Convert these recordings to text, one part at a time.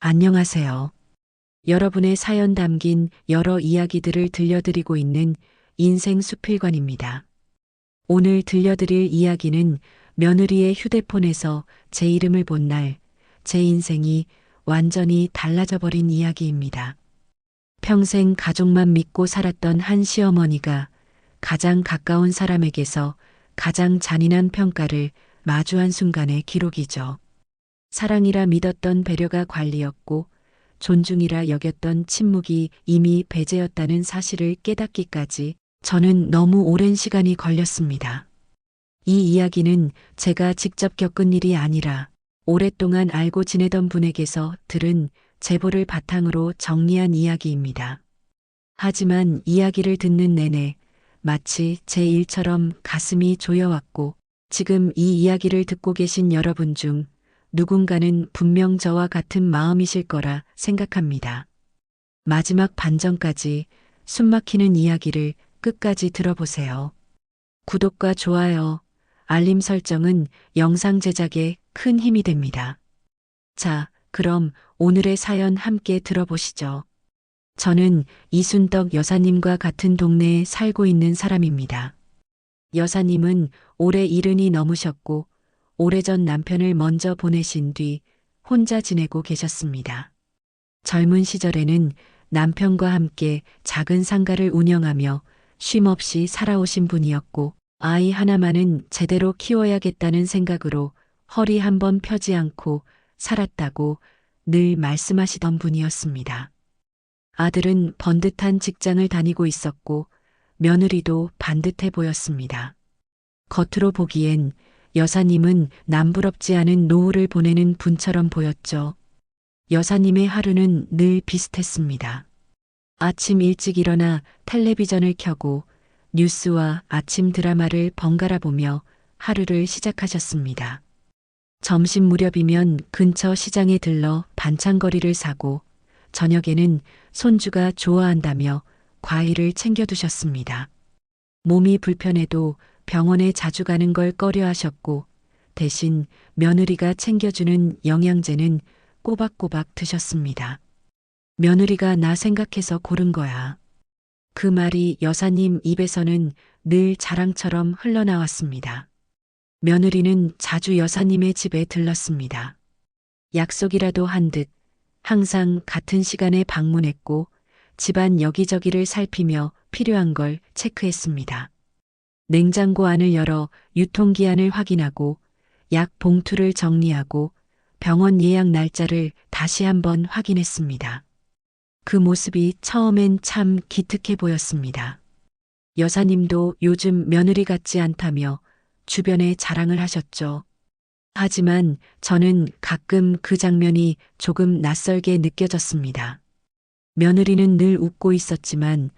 안녕하세요. 여러분의 사연 담긴 여러 이야기들을 들려드리고 있는 인생 수필관입니다. 오늘 들려드릴 이야기는 며느리의 휴대폰에서 제 이름을 본 날, 제 인생이 완전히 달라져 버린 이야기입니다. 평생 가족만 믿고 살았던 한 시어머니가 가장 가까운 사람에게서 가장 잔인한 평가를 마주한 순간의 기록이죠. 사랑이라 믿었던 배려가 관리였고 존중이라 여겼던 침묵이 이미 배제였다는 사실을 깨닫기까지 저는 너무 오랜 시간이 걸렸습니다. 이 이야기는 제가 직접 겪은 일이 아니라 오랫동안 알고 지내던 분에게서 들은 제보를 바탕으로 정리한 이야기입니다. 하지만 이야기를 듣는 내내 마치 제 일처럼 가슴이 조여왔고 지금 이 이야기를 듣고 계신 여러분 중 누군가는 분명 저와 같은 마음이실 거라 생각합니다. 마지막 반전까지 숨막히는 이야기를 끝까지 들어보세요. 구독과 좋아요, 알림 설정은 영상 제작에 큰 힘이 됩니다. 자, 그럼 오늘의 사연 함께 들어보시죠. 저는 이순덕 여사님과 같은 동네에 살고 있는 사람입니다. 여사님은 올해 70이 넘으셨고 오래전 남편을 먼저 보내신 뒤 혼자 지내고 계셨습니다. 젊은 시절에는 남편과 함께 작은 상가를 운영하며 쉼없이 살아오신 분이었고 아이 하나만은 제대로 키워야겠다는 생각으로 허리 한번 펴지 않고 살았다고 늘 말씀하시던 분이었습니다. 아들은 번듯한 직장을 다니고 있었고 며느리도 반듯해 보였습니다. 겉으로 보기엔 여사님은 남부럽지 않은 노후를 보내는 분처럼 보였죠. 여사님의 하루는 늘 비슷했습니다. 아침 일찍 일어나 텔레비전을 켜고 뉴스와 아침 드라마를 번갈아 보며 하루를 시작하셨습니다. 점심 무렵이면 근처 시장에 들러 반찬거리를 사고 저녁에는 손주가 좋아한다며 과일을 챙겨두셨습니다. 몸이 불편해도 병원에 자주 가는 걸 꺼려 하셨고 대신 며느리가 챙겨주는 영양제는 꼬박꼬박 드셨습니다. 며느리가 나 생각해서 고른 거야. 그 말이 여사님 입에서는 늘 자랑처럼 흘러나왔습니다. 며느리는 자주 여사님의 집에 들렀습니다. 약속이라도 한 듯 항상 같은 시간에 방문했고 집안 여기저기를 살피며 필요한 걸 체크했습니다. 냉장고 안을 열어 유통기한을 확인하고 약 봉투를 정리하고 병원 예약 날짜를 다시 한번 확인했습니다. 그 모습이 처음엔 참 기특해 보였습니다. 여사님도 요즘 며느리 같지 않다며 주변에 자랑을 하셨죠. 하지만 저는 가끔 그 장면이 조금 낯설게 느껴졌습니다. 며느리는 늘 웃고 있었지만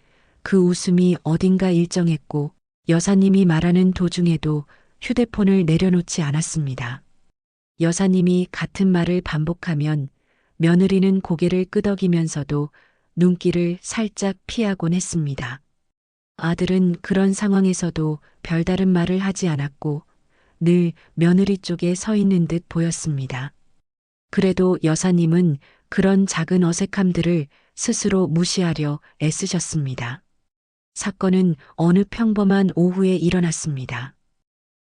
그 웃음이 어딘가 일정했고 여사님이 말하는 도중에도 휴대폰을 내려놓지 않았습니다. 여사님이 같은 말을 반복하면 며느리는 고개를 끄덕이면서도 눈길을 살짝 피하곤 했습니다. 아들은 그런 상황에서도 별다른 말을 하지 않았고 늘 며느리 쪽에 서 있는 듯 보였습니다. 그래도 여사님은 그런 작은 어색함들을 스스로 무시하려 애쓰셨습니다. 사건은 어느 평범한 오후에 일어났습니다.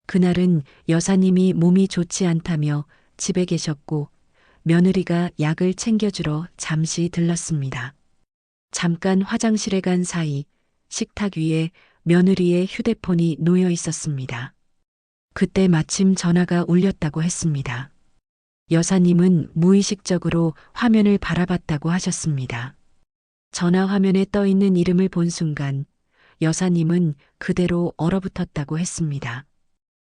그날은 여사님이 몸이 좋지 않다며 집에 계셨고 며느리가 약을 챙겨주러 잠시 들렀습니다. 잠깐 화장실에 간 사이 식탁 위에 며느리의 휴대폰이 놓여 있었습니다. 그때 마침 전화가 울렸다고 했습니다. 여사님은 무의식적으로 화면을 바라봤다고 하셨습니다. 전화 화면에 떠 있는 이름을 본 순간 여사님은 그대로 얼어붙었다고 했습니다.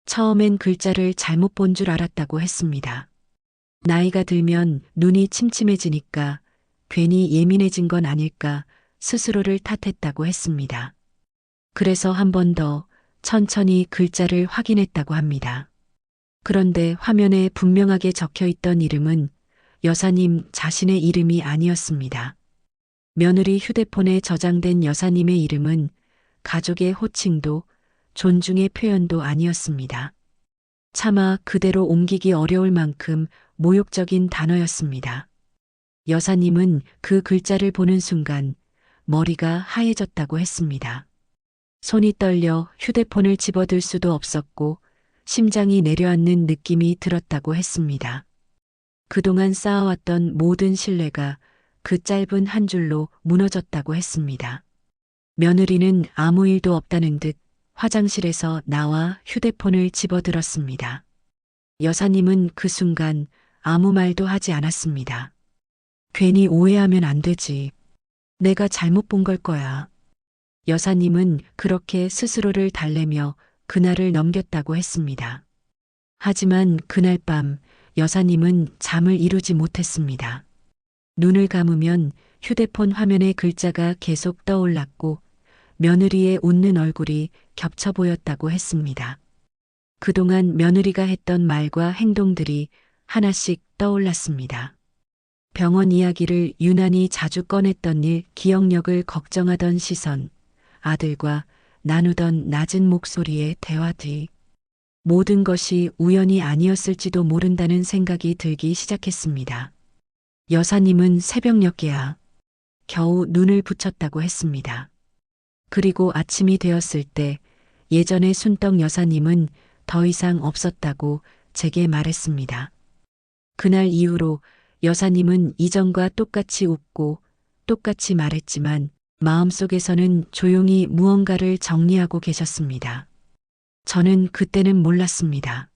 처음엔 글자를 잘못 본 줄 알았다고 했습니다. 나이가 들면 눈이 침침해지니까 괜히 예민해진 건 아닐까 스스로를 탓했다고 했습니다. 그래서 한 번 더 천천히 글자를 확인했다고 합니다. 그런데 화면에 분명하게 적혀 있던 이름은 여사님 자신의 이름이 아니었습니다. 며느리 휴대폰에 저장된 여사님의 이름은 가족의 호칭도 존중의 표현도 아니었습니다. 차마 그대로 옮기기 어려울 만큼 모욕적인 단어였습니다. 여사님은 그 글자를 보는 순간 머리가 하얘졌다고 했습니다. 손이 떨려 휴대폰을 집어들 수도 없었고 심장이 내려앉는 느낌이 들었다고 했습니다. 그동안 쌓아왔던 모든 신뢰가 그 짧은 한 줄로 무너졌다고 했습니다. 며느리는 아무 일도 없다는 듯 화장실에서 나와 휴대폰을 집어들었습니다. 여사님은 그 순간 아무 말도 하지 않았습니다. 괜히 오해하면 안 되지. 내가 잘못 본 걸 거야. 여사님은 그렇게 스스로를 달래며 그날을 넘겼다고 했습니다. 하지만 그날 밤 여사님은 잠을 이루지 못했습니다. 눈을 감으면 휴대폰 화면에 글자가 계속 떠올랐고 며느리의 웃는 얼굴이 겹쳐 보였다고 했습니다. 그동안 며느리가 했던 말과 행동들이 하나씩 떠올랐습니다. 병원 이야기를 유난히 자주 꺼냈던 일, 기억력을 걱정하던 시선, 아들과 나누던 낮은 목소리의 대화 뒤 모든 것이 우연이 아니었을지도 모른다는 생각이 들기 시작했습니다. 여사님은 새벽녘에야 겨우 눈을 붙였다고 했습니다. 그리고 아침이 되었을 때 예전의 순떡 여사님은 더 이상 없었다고 제게 말했습니다. 그날 이후로 여사님은 이전과 똑같이 웃고 똑같이 말했지만 마음속에서는 조용히 무언가를 정리하고 계셨습니다. 저는 그때는 몰랐습니다.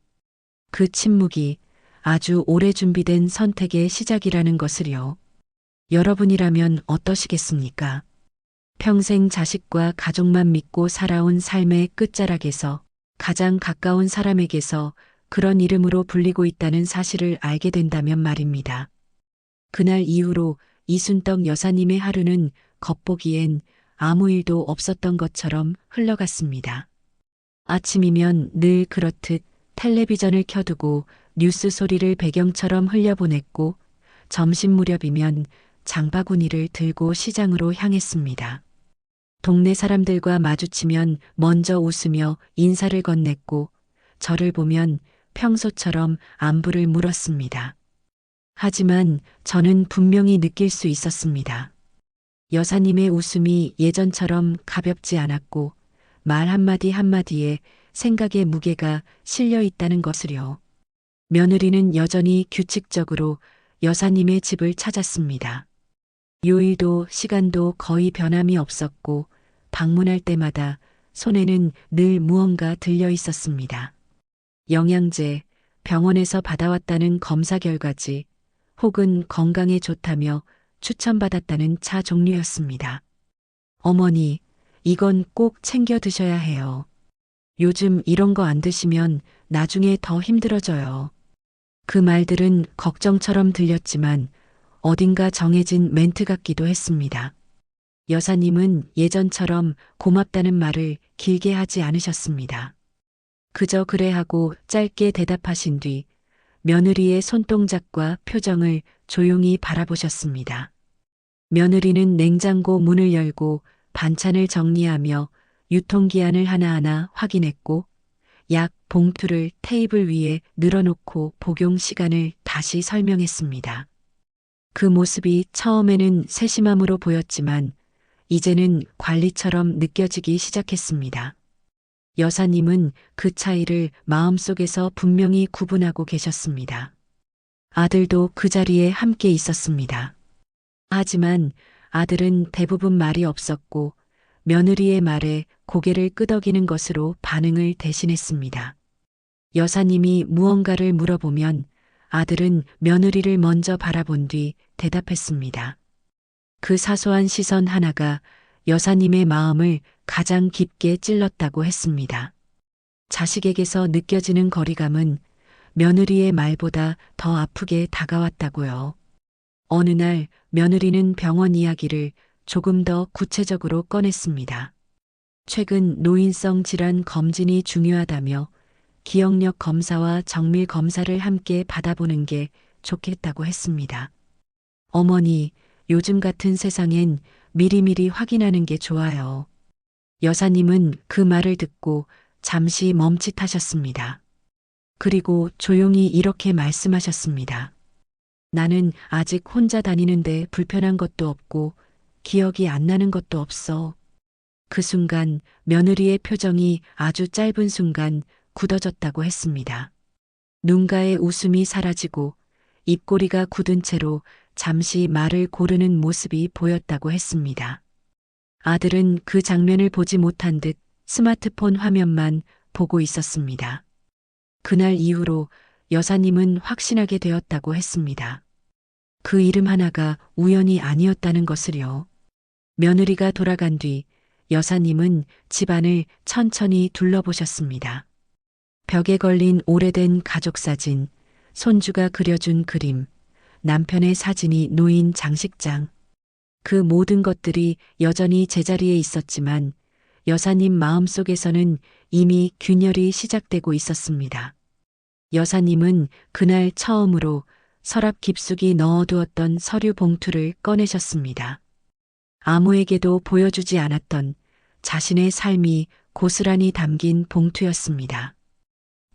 그 침묵이 아주 오래 준비된 선택의 시작이라는 것을요. 여러분이라면 어떠시겠습니까? 평생 자식과 가족만 믿고 살아온 삶의 끝자락에서 가장 가까운 사람에게서 그런 이름으로 불리고 있다는 사실을 알게 된다면 말입니다. 그날 이후로 이순떡 여사님의 하루는 겉보기엔 아무 일도 없었던 것처럼 흘러갔습니다. 아침이면 늘 그렇듯 텔레비전을 켜두고 뉴스 소리를 배경처럼 흘려보냈고 점심 무렵이면 장바구니를 들고 시장으로 향했습니다. 동네 사람들과 마주치면 먼저 웃으며 인사를 건넸고 저를 보면 평소처럼 안부를 물었습니다. 하지만 저는 분명히 느낄 수 있었습니다. 여사님의 웃음이 예전처럼 가볍지 않았고 말 한마디 한마디에 생각의 무게가 실려 있다는 것을요. 며느리는 여전히 규칙적으로 여사님의 집을 찾았습니다. 요일도 시간도 거의 변함이 없었고 방문할 때마다 손에는 늘 무언가 들려 있었습니다. 영양제, 병원에서 받아왔다는 검사 결과지, 혹은 건강에 좋다며 추천받았다는 차 종류였습니다. 어머니, 이건 꼭 챙겨 드셔야 해요. 요즘 이런 거 안 드시면 나중에 더 힘들어져요. 그 말들은 걱정처럼 들렸지만 어딘가 정해진 멘트 같기도 했습니다. 여사님은 예전처럼 고맙다는 말을 길게 하지 않으셨습니다. 그저 그래 하고 짧게 대답하신 뒤 며느리의 손동작과 표정을 조용히 바라보셨습니다. 며느리는 냉장고 문을 열고 반찬을 정리하며 유통기한을 하나하나 확인했고 약 봉투를 테이블 위에 늘어놓고 복용 시간을 다시 설명했습니다. 그 모습이 처음에는 세심함으로 보였지만 이제는 관리처럼 느껴지기 시작했습니다. 여사님은 그 차이를 마음속에서 분명히 구분하고 계셨습니다. 아들도 그 자리에 함께 있었습니다. 하지만 아들은 대부분 말이 없었고 며느리의 말에 고개를 끄덕이는 것으로 반응을 대신했습니다. 여사님이 무언가를 물어보면 아들은 며느리를 먼저 바라본 뒤 대답했습니다. 그 사소한 시선 하나가 여사님의 마음을 가장 깊게 찔렀다고 했습니다. 자식에게서 느껴지는 거리감은 며느리의 말보다 더 아프게 다가왔다고요. 어느 날 며느리는 병원 이야기를 조금 더 구체적으로 꺼냈습니다. 최근 노인성 질환 검진이 중요하다며 기억력 검사와 정밀 검사를 함께 받아보는 게 좋겠다고 했습니다. 어머니, 요즘 같은 세상엔 미리미리 확인하는 게 좋아요. 여사님은 그 말을 듣고 잠시 멈칫하셨습니다. 그리고 조용히 이렇게 말씀하셨습니다. 나는 아직 혼자 다니는데 불편한 것도 없고 기억이 안 나는 것도 없어. 그 순간 며느리의 표정이 아주 짧은 순간 굳어졌다고 했습니다. 눈가의 웃음이 사라지고 입꼬리가 굳은 채로 잠시 말을 고르는 모습이 보였다고 했습니다. 아들은 그 장면을 보지 못한 듯 스마트폰 화면만 보고 있었습니다. 그날 이후로 여사님은 확신하게 되었다고 했습니다. 그 이름 하나가 우연이 아니었다는 것을요. 며느리가 돌아간 뒤 여사님은 집안을 천천히 둘러보셨습니다. 벽에 걸린 오래된 가족 사진, 손주가 그려준 그림, 남편의 사진이 놓인 장식장. 그 모든 것들이 여전히 제자리에 있었지만 여사님 마음속에서는 이미 균열이 시작되고 있었습니다. 여사님은 그날 처음으로 서랍 깊숙이 넣어두었던 서류 봉투를 꺼내셨습니다. 아무에게도 보여주지 않았던 자신의 삶이 고스란히 담긴 봉투였습니다.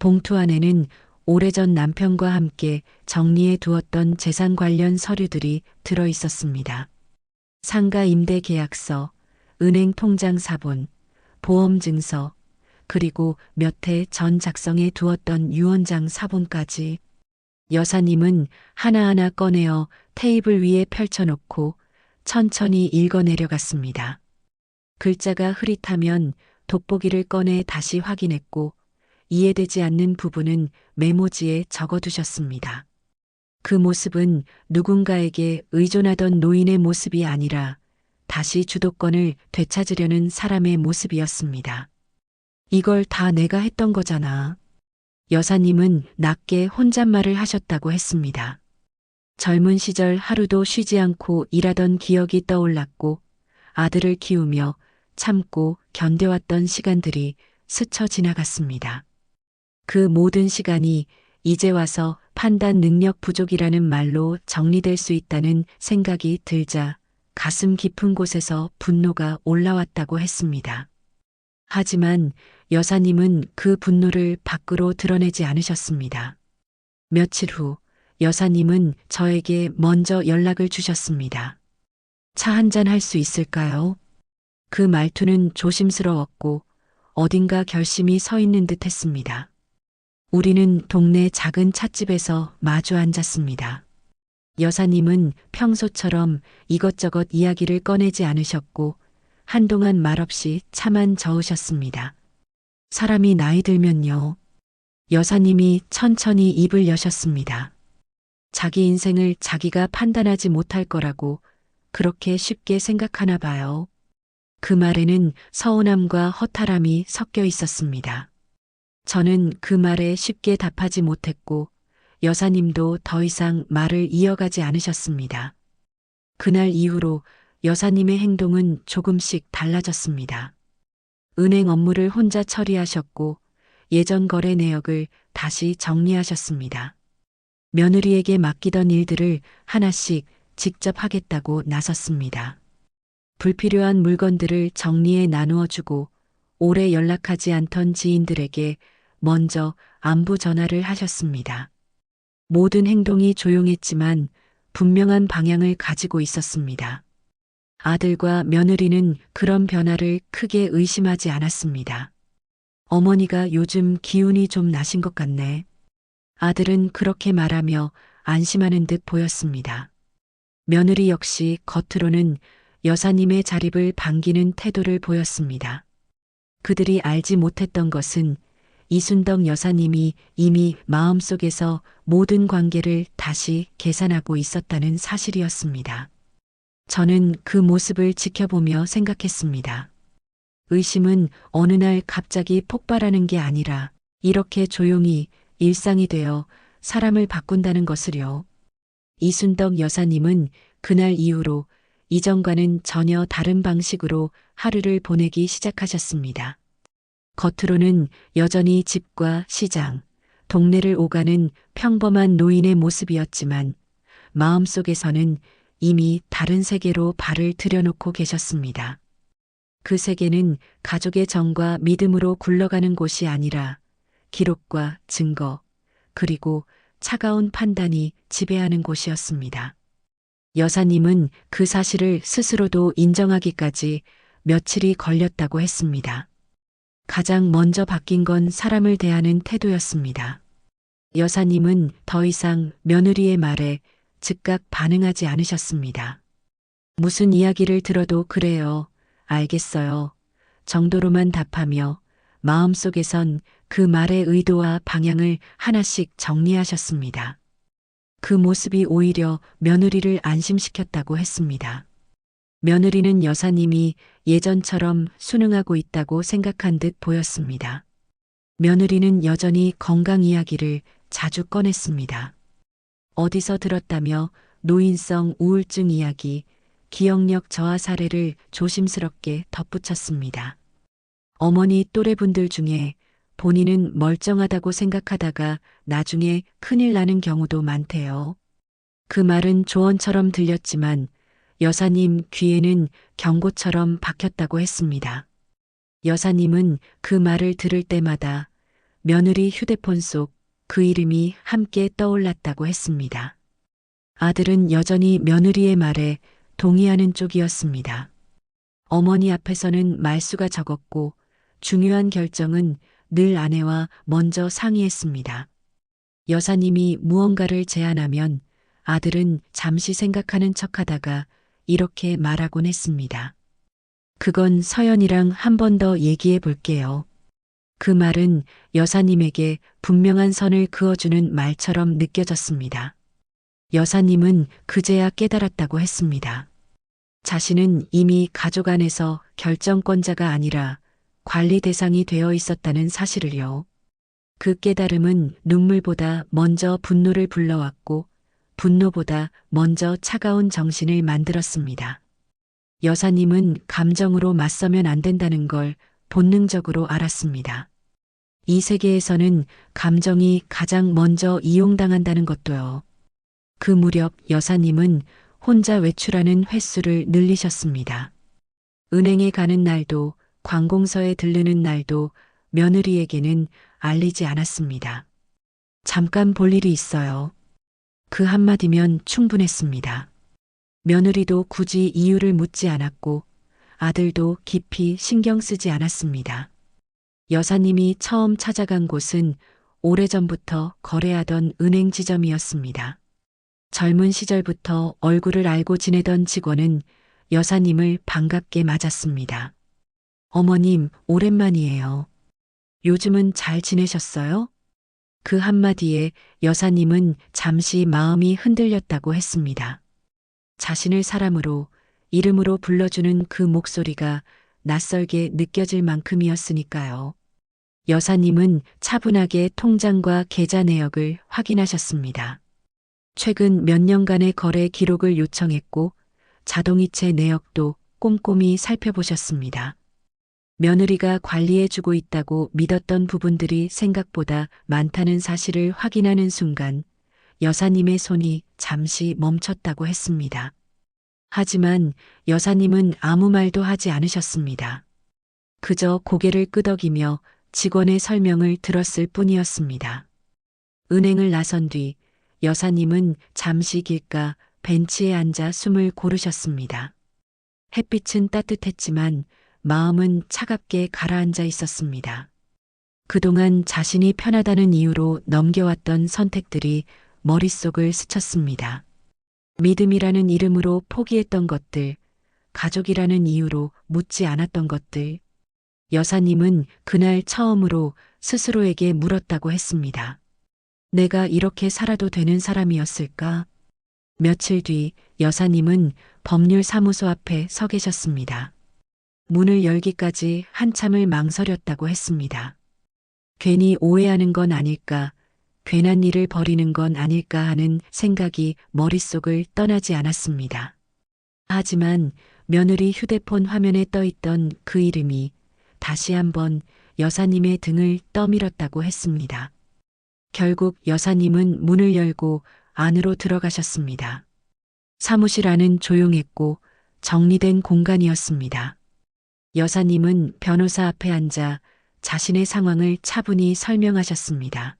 봉투 안에는 오래전 남편과 함께 정리해 두었던 재산 관련 서류들이 들어 있었습니다. 상가 임대 계약서, 은행 통장 사본, 보험 증서, 그리고 몇 해 전 작성해 두었던 유언장 사본까지. 여사님은 하나하나 꺼내어 테이블 위에 펼쳐놓고 천천히 읽어내려갔습니다. 글자가 흐릿하면 돋보기를 꺼내 다시 확인했고 이해되지 않는 부분은 메모지에 적어두셨습니다. 그 모습은 누군가에게 의존하던 노인의 모습이 아니라 다시 주도권을 되찾으려는 사람의 모습이었습니다. 이걸 다 내가 했던 거잖아. 여사님은 낮게 혼잣말을 하셨다고 했습니다. 젊은 시절 하루도 쉬지 않고 일하던 기억이 떠올랐고 아들을 키우며 참고 견뎌왔던 시간들이 스쳐 지나갔습니다. 그 모든 시간이 이제 와서 판단 능력 부족이라는 말로 정리될 수 있다는 생각이 들자 가슴 깊은 곳에서 분노가 올라왔다고 했습니다. 하지만 여사님은 그 분노를 밖으로 드러내지 않으셨습니다. 며칠 후 여사님은 저에게 먼저 연락을 주셨습니다. 차 한잔 할 수 있을까요? 그 말투는 조심스러웠고 어딘가 결심이 서 있는 듯 했습니다. 우리는 동네 작은 찻집에서 마주 앉았습니다. 여사님은 평소처럼 이것저것 이야기를 꺼내지 않으셨고 한동안 말없이 차만 저으셨습니다. 사람이 나이 들면요. 여사님이 천천히 입을 여셨습니다. 자기 인생을 자기가 판단하지 못할 거라고 그렇게 쉽게 생각하나 봐요. 그 말에는 서운함과 허탈함이 섞여 있었습니다. 저는 그 말에 쉽게 답하지 못했고 여사님도 더 이상 말을 이어가지 않으셨습니다. 그날 이후로 여사님의 행동은 조금씩 달라졌습니다. 은행 업무를 혼자 처리하셨고 예전 거래 내역을 다시 정리하셨습니다. 며느리에게 맡기던 일들을 하나씩 직접 하겠다고 나섰습니다. 불필요한 물건들을 정리해 나누어 주고 오래 연락하지 않던 지인들에게 먼저 안부 전화를 하셨습니다. 모든 행동이 조용했지만 분명한 방향을 가지고 있었습니다. 아들과 며느리는 그런 변화를 크게 의심하지 않았습니다. 어머니가 요즘 기운이 좀 나신 것 같네. 아들은 그렇게 말하며 안심하는 듯 보였습니다. 며느리 역시 겉으로는 여사님의 자립을 반기는 태도를 보였습니다. 그들이 알지 못했던 것은 이순덕 여사님이 이미 마음속에서 모든 관계를 다시 계산하고 있었다는 사실이었습니다. 저는 그 모습을 지켜보며 생각했습니다. 의심은 어느 날 갑자기 폭발하는 게 아니라 이렇게 조용히 일상이 되어 사람을 바꾼다는 것을요. 이순덕 여사님은 그날 이후로 이전과는 전혀 다른 방식으로 하루를 보내기 시작하셨습니다. 겉으로는 여전히 집과 시장, 동네를 오가는 평범한 노인의 모습이었지만 마음속에서는 이미 다른 세계로 발을 들여놓고 계셨습니다. 그 세계는 가족의 정과 믿음으로 굴러가는 곳이 아니라 기록과 증거, 그리고 차가운 판단이 지배하는 곳이었습니다. 여사님은 그 사실을 스스로도 인정하기까지 며칠이 걸렸다고 했습니다. 가장 먼저 바뀐 건 사람을 대하는 태도였습니다. 여사님은 더 이상 며느리의 말에 즉각 반응하지 않으셨습니다. 무슨 이야기를 들어도 그래요, 알겠어요 정도로만 답하며 마음속에선 그 말의 의도와 방향을 하나씩 정리하셨습니다. 그 모습이 오히려 며느리를 안심시켰다고 했습니다. 며느리는 여사님이 예전처럼 순응하고 있다고 생각한 듯 보였습니다. 며느리는 여전히 건강 이야기를 자주 꺼냈습니다. 어디서 들었다며 노인성 우울증 이야기, 기억력 저하 사례를 조심스럽게 덧붙였습니다. 어머니 또래분들 중에 본인은 멀쩡하다고 생각하다가 나중에 큰일 나는 경우도 많대요. 그 말은 조언처럼 들렸지만 여사님 귀에는 경고처럼 박혔다고 했습니다. 여사님은 그 말을 들을 때마다 며느리 휴대폰 속 그 이름이 함께 떠올랐다고 했습니다. 아들은 여전히 며느리의 말에 동의하는 쪽이었습니다. 어머니 앞에서는 말수가 적었고 중요한 결정은 늘 아내와 먼저 상의했습니다. 여사님이 무언가를 제안하면 아들은 잠시 생각하는 척하다가 이렇게 말하곤 했습니다. 그건 서연이랑 한 번 더 얘기해 볼게요. 그 말은 여사님에게 분명한 선을 그어주는 말처럼 느껴졌습니다. 여사님은 그제야 깨달았다고 했습니다. 자신은 이미 가족 안에서 결정권자가 아니라 관리 대상이 되어 있었다는 사실을요. 그 깨달음은 눈물보다 먼저 분노를 불러왔고 분노보다 먼저 차가운 정신을 만들었습니다. 여사님은 감정으로 맞서면 안 된다는 걸 본능적으로 알았습니다. 이 세계에서는 감정이 가장 먼저 이용당한다는 것도요. 그 무렵 여사님은 혼자 외출하는 횟수를 늘리셨습니다. 은행에 가는 날도 관공서에 들르는 날도 며느리에게는 알리지 않았습니다. 잠깐 볼 일이 있어요. 그 한마디면 충분했습니다. 며느리도 굳이 이유를 묻지 않았고 아들도 깊이 신경 쓰지 않았습니다. 여사님이 처음 찾아간 곳은 오래전부터 거래하던 은행 지점이었습니다. 젊은 시절부터 얼굴을 알고 지내던 직원은 여사님을 반갑게 맞았습니다. 어머님, 오랜만이에요. 요즘은 잘 지내셨어요? 그 한마디에 여사님은 잠시 마음이 흔들렸다고 했습니다. 자신을 사람으로, 이름으로 불러주는 그 목소리가 낯설게 느껴질 만큼이었으니까요. 여사님은 차분하게 통장과 계좌 내역을 확인하셨습니다. 최근 몇 년간의 거래 기록을 요청했고 자동이체 내역도 꼼꼼히 살펴보셨습니다. 며느리가 관리해주고 있다고 믿었던 부분들이 생각보다 많다는 사실을 확인하는 순간 여사님의 손이 잠시 멈췄다고 했습니다. 하지만 여사님은 아무 말도 하지 않으셨습니다. 그저 고개를 끄덕이며 직원의 설명을 들었을 뿐이었습니다. 은행을 나선 뒤 여사님은 잠시 길가 벤치에 앉아 숨을 고르셨습니다. 햇빛은 따뜻했지만 마음은 차갑게 가라앉아 있었습니다. 그동안 자신이 편하다는 이유로 넘겨왔던 선택들이 머릿속을 스쳤습니다. 믿음이라는 이름으로 포기했던 것들, 가족이라는 이유로 묻지 않았던 것들. 여사님은 그날 처음으로 스스로에게 물었다고 했습니다. 내가 이렇게 살아도 되는 사람이었을까? 며칠 뒤 여사님은 법률사무소 앞에 서 계셨습니다. 문을 열기까지 한참을 망설였다고 했습니다. 괜히 오해하는 건 아닐까, 괜한 일을 벌이는 건 아닐까 하는 생각이 머릿속을 떠나지 않았습니다. 하지만 며느리 휴대폰 화면에 떠있던 그 이름이 다시 한번 여사님의 등을 떠밀었다고 했습니다. 결국 여사님은 문을 열고 안으로 들어가셨습니다. 사무실 안은 조용했고 정리된 공간이었습니다. 여사님은 변호사 앞에 앉아 자신의 상황을 차분히 설명하셨습니다.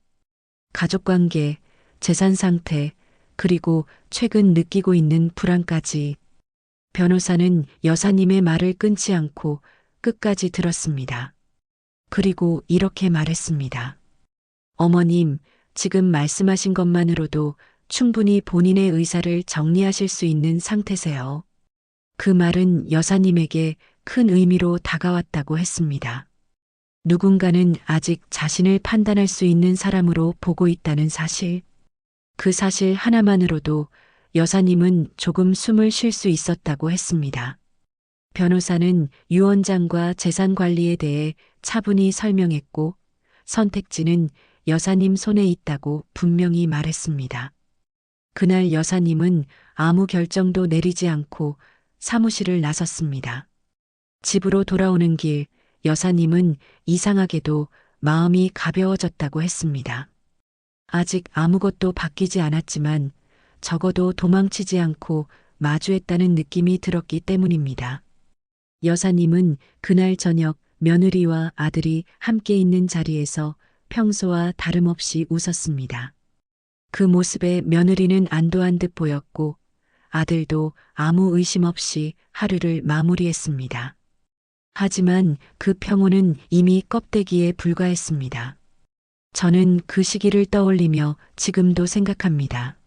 가족관계, 재산 상태, 그리고 최근 느끼고 있는 불안까지. 변호사는 여사님의 말을 끊지 않고 끝까지 들었습니다. 그리고 이렇게 말했습니다. 어머님, 지금 말씀하신 것만으로도 충분히 본인의 의사를 정리하실 수 있는 상태세요. 그 말은 여사님에게 큰 의미로 다가왔다고 했습니다. 누군가는 아직 자신을 판단할 수 있는 사람으로 보고 있다는 사실. 그 사실 하나만으로도 여사님은 조금 숨을 쉴 수 있었다고 했습니다. 변호사는 유언장과 재산 관리에 대해 차분히 설명했고 선택지는 여사님 손에 있다고 분명히 말했습니다. 그날 여사님은 아무 결정도 내리지 않고 사무실을 나섰습니다. 집으로 돌아오는 길 여사님은 이상하게도 마음이 가벼워졌다고 했습니다. 아직 아무것도 바뀌지 않았지만 적어도 도망치지 않고 마주했다는 느낌이 들었기 때문입니다. 여사님은 그날 저녁 며느리와 아들이 함께 있는 자리에서 평소와 다름없이 웃었습니다. 그 모습에 며느리는 안도한 듯 보였고 아들도 아무 의심 없이 하루를 마무리했습니다. 하지만 그 평온은 이미 껍데기에 불과했습니다. 저는 그 시기를 떠올리며 지금도 생각합니다.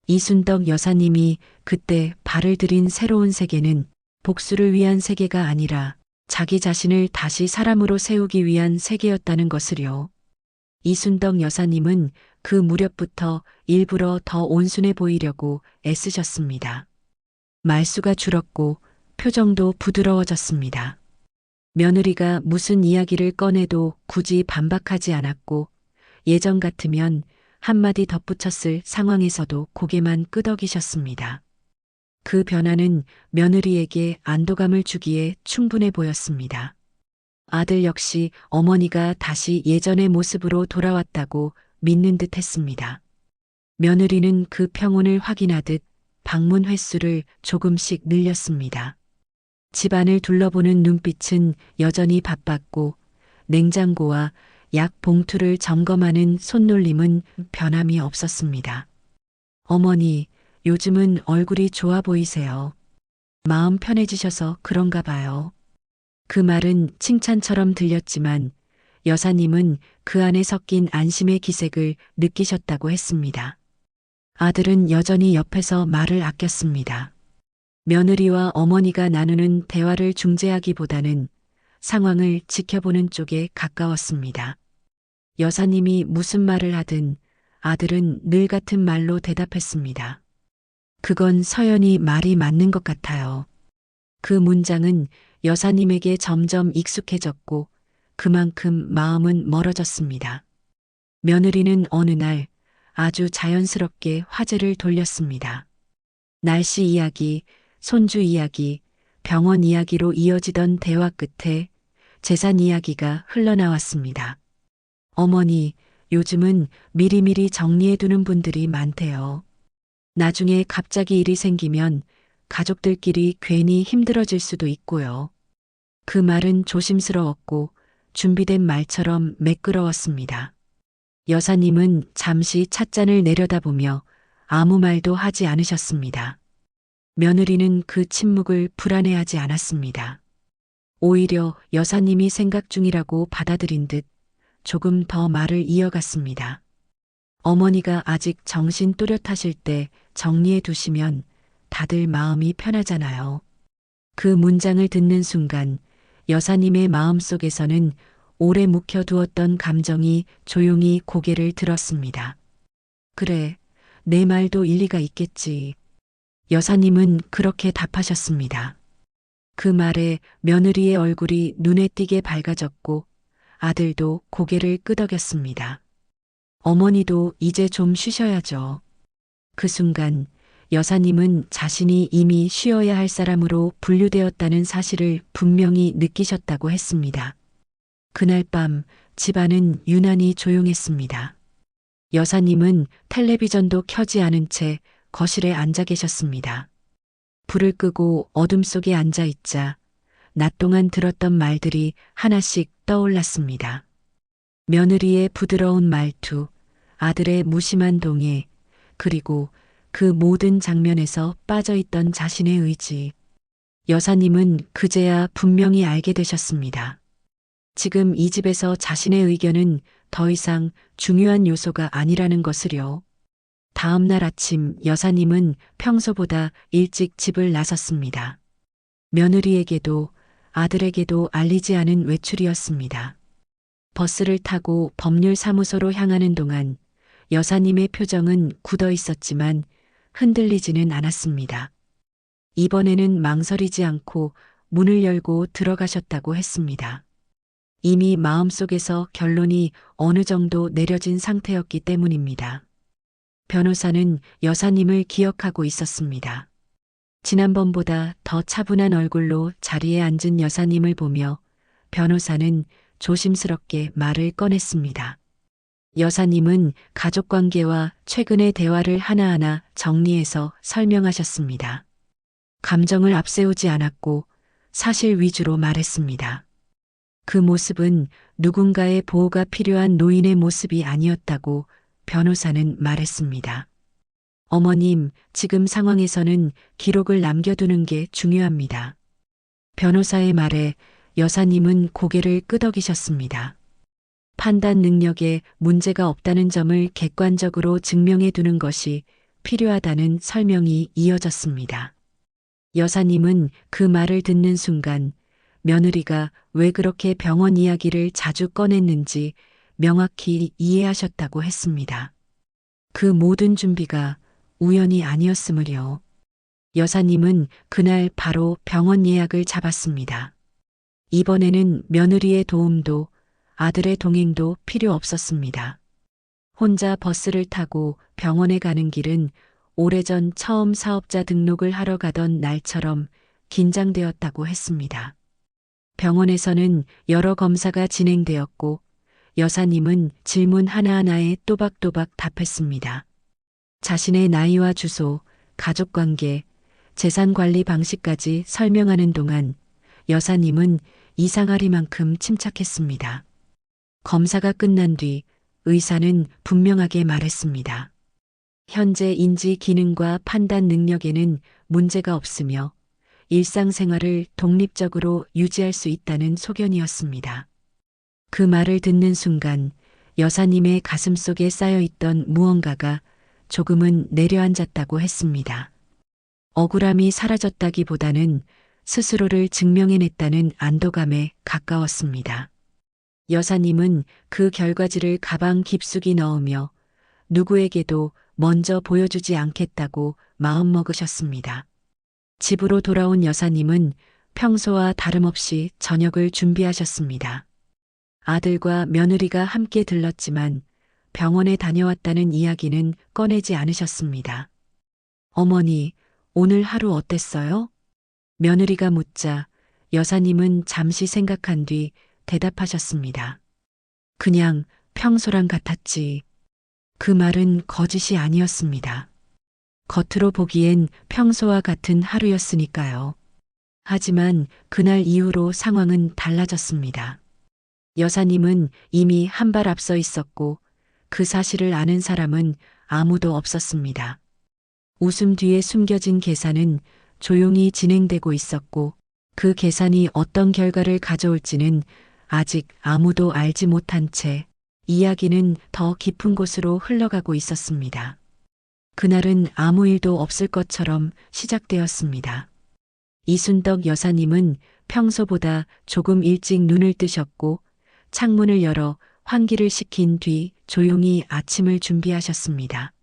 이순덕 여사님이 그때 발을 들인 새로운 세계는 복수를 위한 세계가 아니라 자기 자신을 다시 사람으로 세우기 위한 세계였다는 것을요. 이순덕 여사님은 그 무렵부터 일부러 더 온순해 보이려고 애쓰셨습니다. 말수가 줄었고 표정도 부드러워졌습니다. 며느리가 무슨 이야기를 꺼내도 굳이 반박하지 않았고 예전 같으면 한마디 덧붙였을 상황에서도 고개만 끄덕이셨습니다. 그 변화는 며느리에게 안도감을 주기에 충분해 보였습니다. 아들 역시 어머니가 다시 예전의 모습으로 돌아왔다고 믿는 듯 했습니다. 며느리는 그 평온을 확인하듯 방문 횟수를 조금씩 늘렸습니다. 집안을 둘러보는 눈빛은 여전히 바빴고 냉장고와 약 봉투를 점검하는 손놀림은 변함이 없었습니다. 어머니, 요즘은 얼굴이 좋아 보이세요. 마음 편해지셔서 그런가 봐요. 그 말은 칭찬처럼 들렸지만 여사님은 그 안에 섞인 안심의 기색을 느끼셨다고 했습니다. 아들은 여전히 옆에서 말을 아꼈습니다. 며느리와 어머니가 나누는 대화를 중재하기보다는 상황을 지켜보는 쪽에 가까웠습니다. 여사님이 무슨 말을 하든 아들은 늘 같은 말로 대답했습니다. 그건 서연이 말이 맞는 것 같아요. 그 문장은 여사님에게 점점 익숙해졌고 그만큼 마음은 멀어졌습니다. 며느리는 어느 날 아주 자연스럽게 화제를 돌렸습니다. 날씨 이야기, 손주 이야기, 병원 이야기로 이어지던 대화 끝에 재산 이야기가 흘러나왔습니다. 어머니, 요즘은 미리미리 정리해두는 분들이 많대요. 나중에 갑자기 일이 생기면 가족들끼리 괜히 힘들어질 수도 있고요. 그 말은 조심스러웠고 준비된 말처럼 매끄러웠습니다. 여사님은 잠시 찻잔을 내려다보며 아무 말도 하지 않으셨습니다. 며느리는 그 침묵을 불안해하지 않았습니다. 오히려 여사님이 생각 중이라고 받아들인 듯 조금 더 말을 이어갔습니다. 어머니가 아직 정신 또렷하실 때 정리해 두시면 다들 마음이 편하잖아요. 그 문장을 듣는 순간 여사님의 마음속에서는 오래 묵혀두었던 감정이 조용히 고개를 들었습니다. 그래, 내 말도 일리가 있겠지. 여사님은 그렇게 답하셨습니다. 그 말에 며느리의 얼굴이 눈에 띄게 밝아졌고 아들도 고개를 끄덕였습니다. 어머니도 이제 좀 쉬셔야죠. 그 순간 여사님은 자신이 이미 쉬어야 할 사람으로 분류되었다는 사실을 분명히 느끼셨다고 했습니다. 그날 밤 집안은 유난히 조용했습니다. 여사님은 텔레비전도 켜지 않은 채 거실에 앉아 계셨습니다. 불을 끄고 어둠 속에 앉아 있자 낮 동안 들었던 말들이 하나씩 떠올랐습니다. 며느리의 부드러운 말투, 아들의 무심한 동의, 그리고 그 모든 장면에서 빠져있던 자신의 의지. 여사님은 그제야 분명히 알게 되셨습니다. 지금 이 집에서 자신의 의견은 더 이상 중요한 요소가 아니라는 것을요. 다음 날 아침 여사님은 평소보다 일찍 집을 나섰습니다. 며느리에게도 아들에게도 알리지 않은 외출이었습니다. 버스를 타고 법률사무소로 향하는 동안 여사님의 표정은 굳어 있었지만 흔들리지는 않았습니다. 이번에는 망설이지 않고 문을 열고 들어가셨다고 했습니다. 이미 마음속에서 결론이 어느 정도 내려진 상태였기 때문입니다. 변호사는 여사님을 기억하고 있었습니다. 지난번보다 더 차분한 얼굴로 자리에 앉은 여사님을 보며 변호사는 조심스럽게 말을 꺼냈습니다. 여사님은 가족관계와 최근의 대화를 하나하나 정리해서 설명하셨습니다. 감정을 앞세우지 않았고 사실 위주로 말했습니다. 그 모습은 누군가의 보호가 필요한 노인의 모습이 아니었다고 변호사는 말했습니다. 어머님, 지금 상황에서는 기록을 남겨두는 게 중요합니다. 변호사의 말에 여사님은 고개를 끄덕이셨습니다. 판단 능력에 문제가 없다는 점을 객관적으로 증명해 두는 것이 필요하다는 설명이 이어졌습니다. 여사님은 그 말을 듣는 순간 며느리가 왜 그렇게 병원 이야기를 자주 꺼냈는지 명확히 이해하셨다고 했습니다. 그 모든 준비가 우연이 아니었음을요. 여사님은 그날 바로 병원 예약을 잡았습니다. 이번에는 며느리의 도움도 아들의 동행도 필요 없었습니다. 혼자 버스를 타고 병원에 가는 길은 오래전 처음 사업자 등록을 하러 가던 날처럼 긴장되었다고 했습니다. 병원에서는 여러 검사가 진행되었고 여사님은 질문 하나하나에 또박또박 답했습니다. 자신의 나이와 주소, 가족관계, 재산관리 방식까지 설명하는 동안 여사님은 이상하리만큼 침착했습니다. 검사가 끝난 뒤 의사는 분명하게 말했습니다. 현재 인지 기능과 판단 능력에는 문제가 없으며 일상생활을 독립적으로 유지할 수 있다는 소견이었습니다. 그 말을 듣는 순간 여사님의 가슴속에 쌓여있던 무언가가 조금은 내려앉았다고 했습니다. 억울함이 사라졌다기보다는 스스로를 증명해냈다는 안도감에 가까웠습니다. 여사님은 그 결과지를 가방 깊숙이 넣으며 누구에게도 먼저 보여주지 않겠다고 마음먹으셨습니다. 집으로 돌아온 여사님은 평소와 다름없이 저녁을 준비하셨습니다. 아들과 며느리가 함께 들렀지만 병원에 다녀왔다는 이야기는 꺼내지 않으셨습니다. 어머니, 오늘 하루 어땠어요? 며느리가 묻자 여사님은 잠시 생각한 뒤 대답하셨습니다. 그냥 평소랑 같았지. 그 말은 거짓이 아니었습니다. 겉으로 보기엔 평소와 같은 하루였으니까요. 하지만 그날 이후로 상황은 달라졌습니다. 여사님은 이미 한 발 앞서 있었고 그 사실을 아는 사람은 아무도 없었습니다. 웃음 뒤에 숨겨진 계산은 조용히 진행되고 있었고 그 계산이 어떤 결과를 가져올지는 아직 아무도 알지 못한 채 이야기는 더 깊은 곳으로 흘러가고 있었습니다. 그날은 아무 일도 없을 것처럼 시작되었습니다. 이순덕 여사님은 평소보다 조금 일찍 눈을 뜨셨고 창문을 열어 환기를 시킨 뒤 조용히 아침을 준비하셨습니다.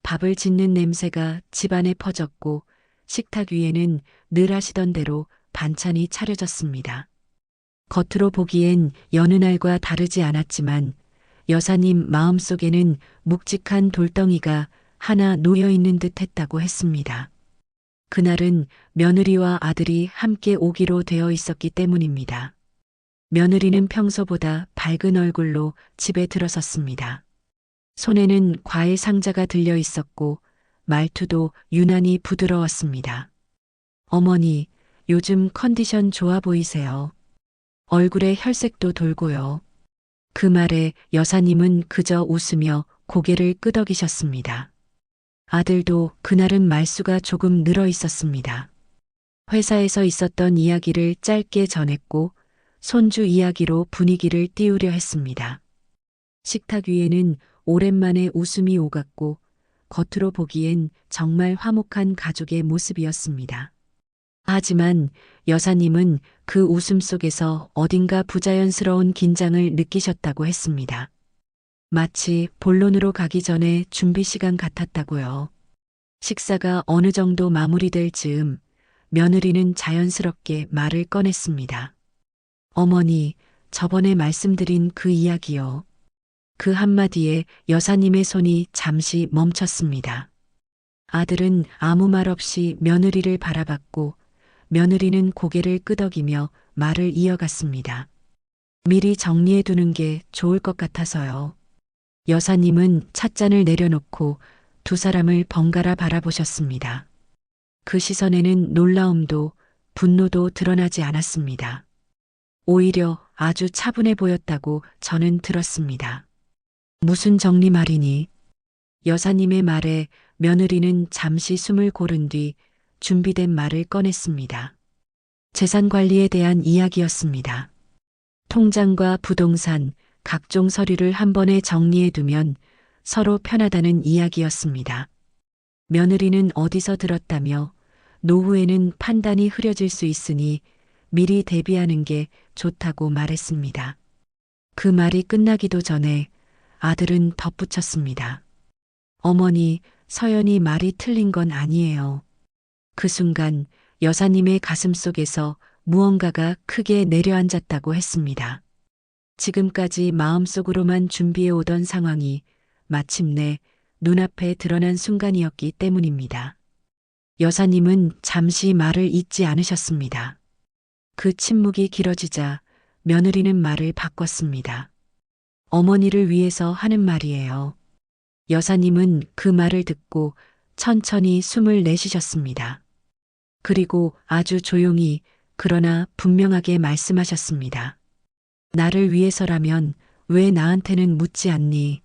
밥을 짓는 냄새가 집안에 퍼졌고 식탁 위에는 늘 하시던 대로 반찬이 차려졌습니다. 겉으로 보기엔 여느 날과 다르지 않았지만 여사님 마음속에는 묵직한 돌덩이가 하나 놓여있는 듯 했다고 했습니다. 그날은 며느리와 아들이 함께 오기로 되어 있었기 때문입니다. 며느리는 평소보다 밝은 얼굴로 집에 들어섰습니다. 손에는 과일 상자가 들려 있었고 말투도 유난히 부드러웠습니다. 어머니, 요즘 컨디션 좋아 보이세요. 얼굴에 혈색도 돌고요. 그 말에 여사님은 그저 웃으며 고개를 끄덕이셨습니다. 아들도 그날은 말수가 조금 늘어 있었습니다. 회사에서 있었던 이야기를 짧게 전했고 손주 이야기로 분위기를 띄우려 했습니다. 식탁 위에는 오랜만에 웃음이 오갔고 겉으로 보기엔 정말 화목한 가족의 모습이었습니다. 하지만 여사님은 그 웃음 속에서 어딘가 부자연스러운 긴장을 느끼셨다고 했습니다. 마치 본론으로 가기 전에 준비 시간 같았다고요. 식사가 어느 정도 마무리될 즈음 며느리는 자연스럽게 말을 꺼냈습니다. 어머니, 저번에 말씀드린 그 이야기요. 그 한마디에 여사님의 손이 잠시 멈췄습니다. 아들은 아무 말 없이 며느리를 바라봤고 며느리는 고개를 끄덕이며 말을 이어갔습니다. 미리 정리해 두는 게 좋을 것 같아서요. 여사님은 찻잔을 내려놓고 두 사람을 번갈아 바라보셨습니다. 그 시선에는 놀라움도 분노도 드러나지 않았습니다. 오히려 아주 차분해 보였다고 저는 들었습니다. 무슨 정리 말이니? 여사님의 말에 며느리는 잠시 숨을 고른 뒤 준비된 말을 꺼냈습니다. 재산 관리에 대한 이야기였습니다. 통장과 부동산, 각종 서류를 한 번에 정리해 두면 서로 편하다는 이야기였습니다. 며느리는 어디서 들었다며 노후에는 판단이 흐려질 수 있으니 미리 대비하는 게 좋다고 말했습니다. 그 말이 끝나기도 전에 아들은 덧붙였습니다. 어머니, 서연이 말이 틀린 건 아니에요. 그 순간 여사님의 가슴 속에서 무언가가 크게 내려앉았다고 했습니다. 지금까지 마음속으로만 준비해 오던 상황이 마침내 눈앞에 드러난 순간이었기 때문입니다. 여사님은 잠시 말을 잇지 않으셨습니다. 그 침묵이 길어지자 며느리는 말을 바꿨습니다. 어머니를 위해서 하는 말이에요. 여사님은 그 말을 듣고 천천히 숨을 내쉬셨습니다. 그리고 아주 조용히 그러나 분명하게 말씀하셨습니다. 나를 위해서라면 왜 나한테는 묻지 않니?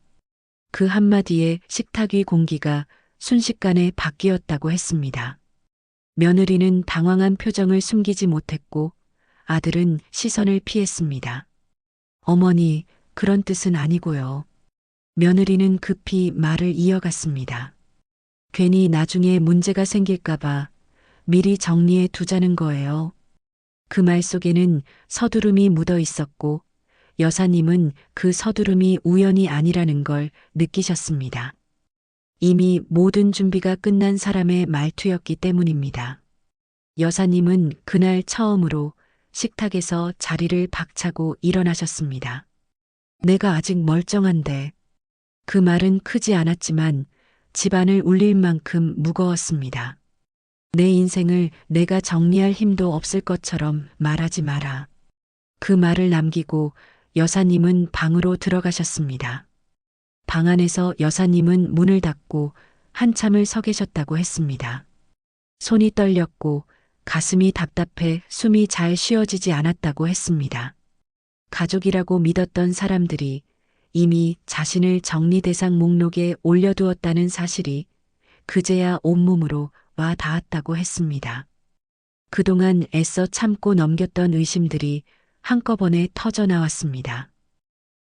그 한마디에 식탁 위 공기가 순식간에 바뀌었다고 했습니다. 며느리는 당황한 표정을 숨기지 못했고 아들은 시선을 피했습니다. 어머니, 그런 뜻은 아니고요. 며느리는 급히 말을 이어갔습니다. 괜히 나중에 문제가 생길까봐 미리 정리해 두자는 거예요. 그 말 속에는 서두름이 묻어 있었고 여사님은 그 서두름이 우연이 아니라는 걸 느끼셨습니다. 이미 모든 준비가 끝난 사람의 말투였기 때문입니다. 여사님은 그날 처음으로 식탁에서 자리를 박차고 일어나셨습니다. 내가 아직 멀쩡한데. 그 말은 크지 않았지만 집안을 울릴 만큼 무거웠습니다. 내 인생을 내가 정리할 힘도 없을 것처럼 말하지 마라. 그 말을 남기고 여사님은 방으로 들어가셨습니다. 방 안에서 여사님은 문을 닫고 한참을 서 계셨다고 했습니다. 손이 떨렸고 가슴이 답답해 숨이 잘 쉬어지지 않았다고 했습니다. 가족이라고 믿었던 사람들이 이미 자신을 정리 대상 목록에 올려두었다는 사실이 그제야 온몸으로 와 닿았다고 했습니다. 그동안 애써 참고 넘겼던 의심들이 한꺼번에 터져 나왔습니다.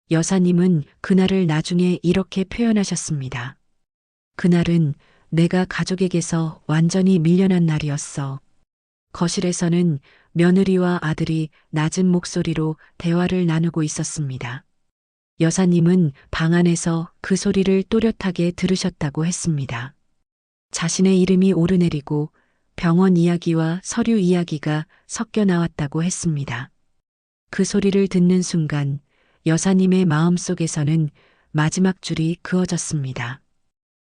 여사님은 그날을 나중에 이렇게 표현하셨습니다. 그날은 내가 가족에게서 완전히 밀려난 날이었어. 거실에서는 며느리와 아들이 낮은 목소리로 대화를 나누고 있었습니다. 여사님은 방 안에서 그 소리를 또렷하게 들으셨다고 했습니다. 자신의 이름이 오르내리고 병원 이야기와 서류 이야기가 섞여 나왔다고 했습니다. 그 소리를 듣는 순간 여사님의 마음속에서는 마지막 줄이 그어졌습니다.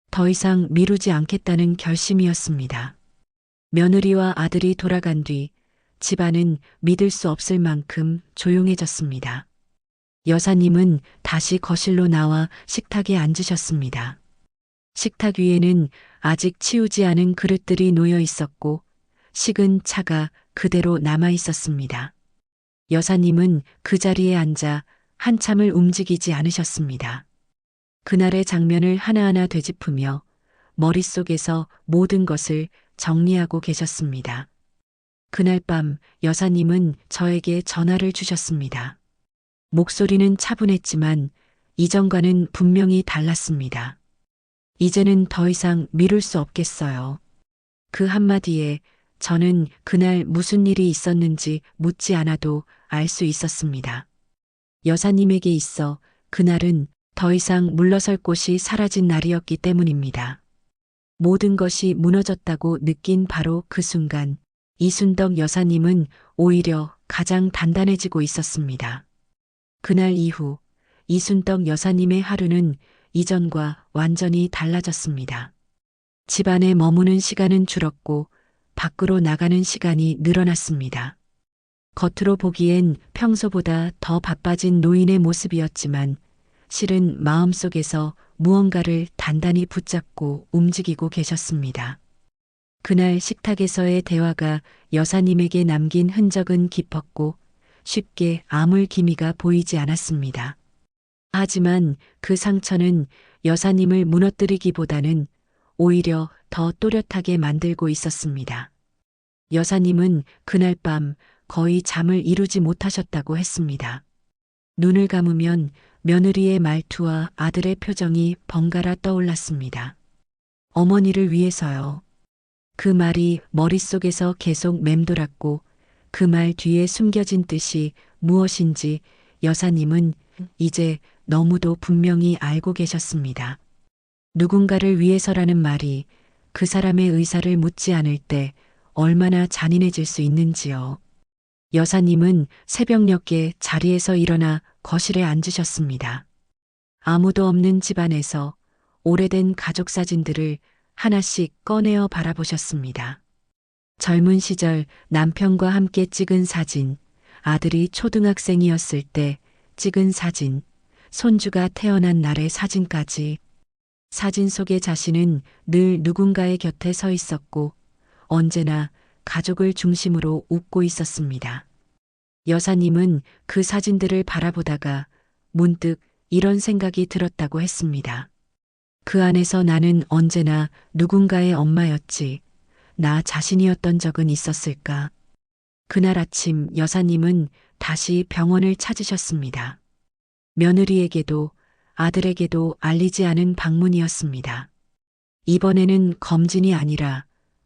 더 이상 미루지 않겠다는 결심이었습니다. 며느리와 아들이 돌아간 뒤 집안은 믿을 수 없을 만큼 조용해졌습니다. 여사님은 다시 거실로 나와 식탁에 앉으셨습니다. 식탁 위에는 아직 치우지 않은 그릇들이 놓여 있었고 식은 차가 그대로 남아 있었습니다. 여사님은 그 자리에 앉아 한참을 움직이지 않으셨습니다. 그날의 장면을 하나하나 되짚으며 머릿속에서 모든 것을 정리하고 계셨습니다. 그날 밤 여사님은 저에게 전화를 주셨습니다. 목소리는 차분했지만 이전과는 분명히 달랐습니다. 이제는 더 이상 미룰 수 없겠어요. 그 한마디에 저는 그날 무슨 일이 있었는지 묻지 않아도 알 수 있었습니다. 여사님에게 있어 그날은 더 이상 물러설 곳이 사라진 날이었기 때문입니다. 모든 것이 무너졌다고 느낀 바로 그 순간 이순덕 여사님은 오히려 가장 단단해지고 있었습니다. 그날 이후 이순덕 여사님의 하루는 이전과 완전히 달라졌습니다. 집안에 머무는 시간은 줄었고 밖으로 나가는 시간이 늘어났습니다. 겉으로 보기엔 평소보다 더 바빠진 노인의 모습이었지만 실은 마음속에서 무언가를 단단히 붙잡고 움직이고 계셨습니다. 그날 식탁에서의 대화가 여사님에게 남긴 흔적은 깊었고 쉽게 아물 기미가 보이지 않았습니다. 하지만 그 상처는 여사님을 무너뜨리기보다는 오히려 더 또렷하게 만들고 있었습니다. 여사님은 그날 밤 거의 잠을 이루지 못하셨다고 했습니다. 눈을 감으면 며느리의 말투와 아들의 표정이 번갈아 떠올랐습니다. 어머니를 위해서요. 그 말이 머릿속에서 계속 맴돌았고 그 말 뒤에 숨겨진 뜻이 무엇인지 여사님은 이제 너무도 분명히 알고 계셨습니다. 누군가를 위해서라는 말이 그 사람의 의사를 묻지 않을 때 얼마나 잔인해질 수 있는지요. 여사님은 새벽녘에 자리에서 일어나 거실에 앉으셨습니다. 아무도 없는 집안에서 오래된 가족 사진들을 하나씩 꺼내어 바라보셨습니다. 젊은 시절 남편과 함께 찍은 사진, 아들이 초등학생이었을 때 찍은 사진, 손주가 태어난 날의 사진까지. 사진 속의 자신은 늘 누군가의 곁에 서 있었고 언제나 가족을 중심으로 웃고 있었습니다. 여사님은 그 사진들을 바라보다가 문득 이런 생각이 들었다고 했습니다. 그 안에서 나는 언제나 누군가의 엄마였지. 나 자신이었던 적은 있었을까? 그날 아침 여사님은 다시 병원을 찾으셨습니다. 며느리에게도 아들에게도 알리지 않은 방문이었습니다. 이번에는 검진이 아니라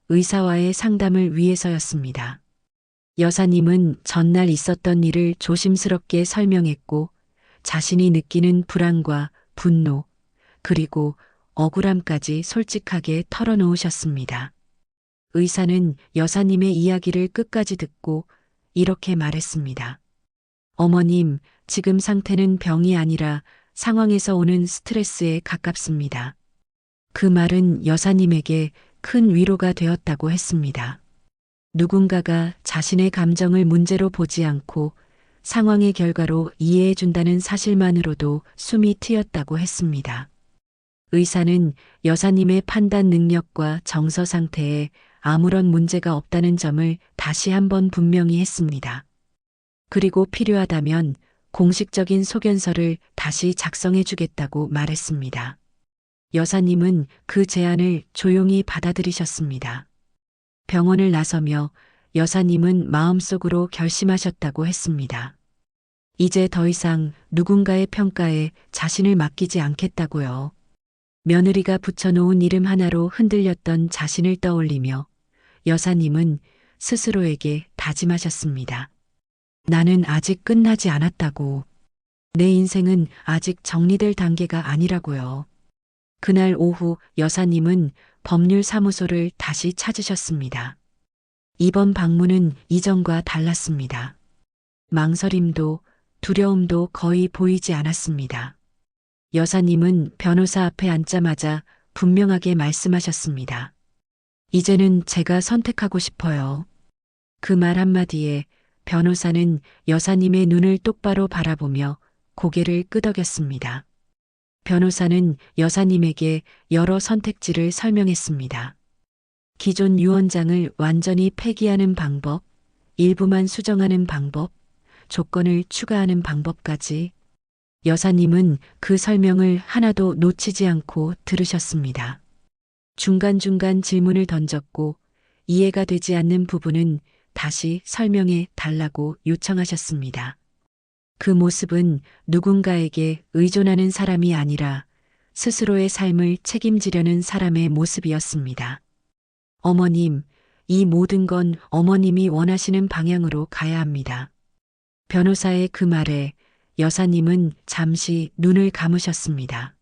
의사와의 상담을 위해서였습니다. 여사님은 전날 있었던 일을 조심스럽게 설명했고 자신이 느끼는 불안과 분노, 그리고 억울함까지 솔직하게 털어놓으셨습니다. 의사는 여사님의 이야기를 끝까지 듣고 이렇게 말했습니다. 어머님, 지금 상태는 병이 아니라 상황에서 오는 스트레스에 가깝습니다. 그 말은 여사님에게 큰 위로가 되었다고 했습니다. 누군가가 자신의 감정을 문제로 보지 않고 상황의 결과로 이해해 준다는 사실만으로도 숨이 트였다고 했습니다. 의사는 여사님의 판단 능력과 정서 상태에 아무런 문제가 없다는 점을 다시 한번 분명히 했습니다. 그리고 필요하다면 공식적인 소견서를 다시 작성해 주겠다고 말했습니다. 여사님은 그 제안을 조용히 받아들이셨습니다. 병원을 나서며 여사님은 마음속으로 결심하셨다고 했습니다. 이제 더 이상 누군가의 평가에 자신을 맡기지 않겠다고요. 며느리가 붙여놓은 이름 하나로 흔들렸던 자신을 떠올리며 여사님은 스스로에게 다짐하셨습니다. 나는 아직 끝나지 않았다고. 내 인생은 아직 정리될 단계가 아니라고요. 그날 오후 여사님은 법률사무소를 다시 찾으셨습니다. 이번 방문은 이전과 달랐습니다. 망설임도 두려움도 거의 보이지 않았습니다. 여사님은 변호사 앞에 앉자마자 분명하게 말씀하셨습니다. 이제는 제가 선택하고 싶어요. 그 말 한마디에 변호사는 여사님의 눈을 똑바로 바라보며 고개를 끄덕였습니다. 변호사는 여사님에게 여러 선택지를 설명했습니다. 기존 유언장을 완전히 폐기하는 방법, 일부만 수정하는 방법, 조건을 추가하는 방법까지. 여사님은 그 설명을 하나도 놓치지 않고 들으셨습니다. 중간중간 질문을 던졌고 이해가 되지 않는 부분은 다시 설명해 달라고 요청하셨습니다. 그 모습은 누군가에게 의존하는 사람이 아니라 스스로의 삶을 책임지려는 사람의 모습이었습니다. 어머님, 이 모든 건 어머님이 원하시는 방향으로 가야 합니다. 변호사의 그 말에 여사님은 잠시 눈을 감으셨습니다.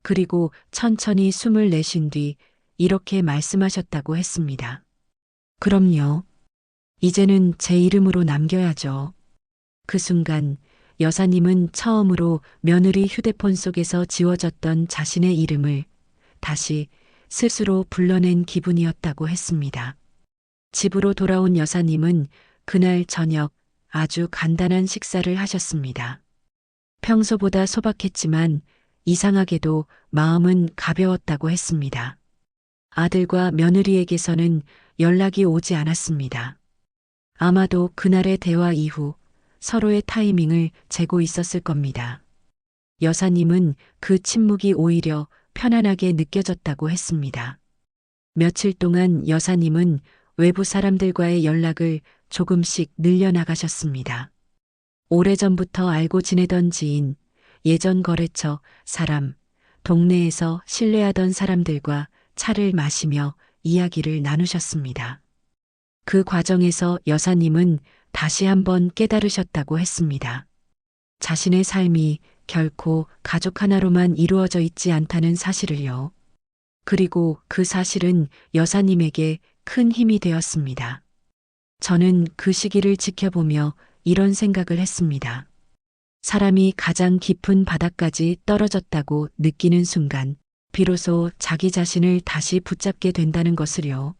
그리고 천천히 숨을 내쉰 뒤 이렇게 말씀하셨다고 했습니다. 그럼요. 이제는 제 이름으로 남겨야죠. 그 순간 여사님은 처음으로 며느리 휴대폰 속에서 지워졌던 자신의 이름을 다시 스스로 불러낸 기분이었다고 했습니다. 집으로 돌아온 여사님은 그날 저녁 아주 간단한 식사를 하셨습니다. 평소보다 소박했지만 이상하게도 마음은 가벼웠다고 했습니다. 아들과 며느리에게서는 연락이 오지 않았습니다. 아마도 그날의 대화 이후 서로의 타이밍을 재고 있었을 겁니다. 여사님은 그 침묵이 오히려 편안하게 느껴졌다고 했습니다. 며칠 동안 여사님은 외부 사람들과의 연락을 조금씩 늘려나가셨습니다. 오래전부터 알고 지내던 지인, 예전 거래처 사람, 동네에서 신뢰하던 사람들과 차를 마시며 이야기를 나누셨습니다. 그 과정에서 여사님은 다시 한번 깨달으셨다고 했습니다. 자신의 삶이 결코 가족 하나로만 이루어져 있지 않다는 사실을요. 그리고 그 사실은 여사님에게 큰 힘이 되었습니다. 저는 그 시기를 지켜보며 이런 생각을 했습니다. 사람이 가장 깊은 바닥까지 떨어졌다고 느끼는 순간, 비로소 자기 자신을 다시 붙잡게 된다는 것을요.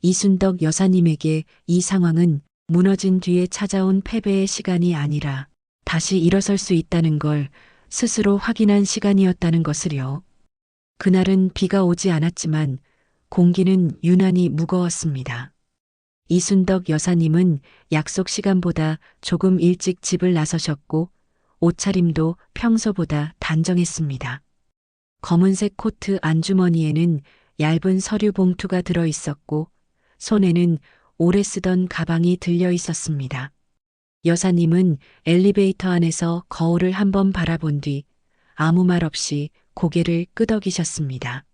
이순덕 여사님에게 이 상황은 무너진 뒤에 찾아온 패배의 시간이 아니라 다시 일어설 수 있다는 걸 스스로 확인한 시간이었다는 것을요. 그날은 비가 오지 않았지만 공기는 유난히 무거웠습니다. 이순덕 여사님은 약속 시간보다 조금 일찍 집을 나서셨고 옷차림도 평소보다 단정했습니다. 검은색 코트 안주머니에는 얇은 서류 봉투가 들어 있었고 손에는 오래 쓰던 가방이 들려 있었습니다. 여사님은 엘리베이터 안에서 거울을 한번 바라본 뒤 아무 말 없이 고개를 끄덕이셨습니다.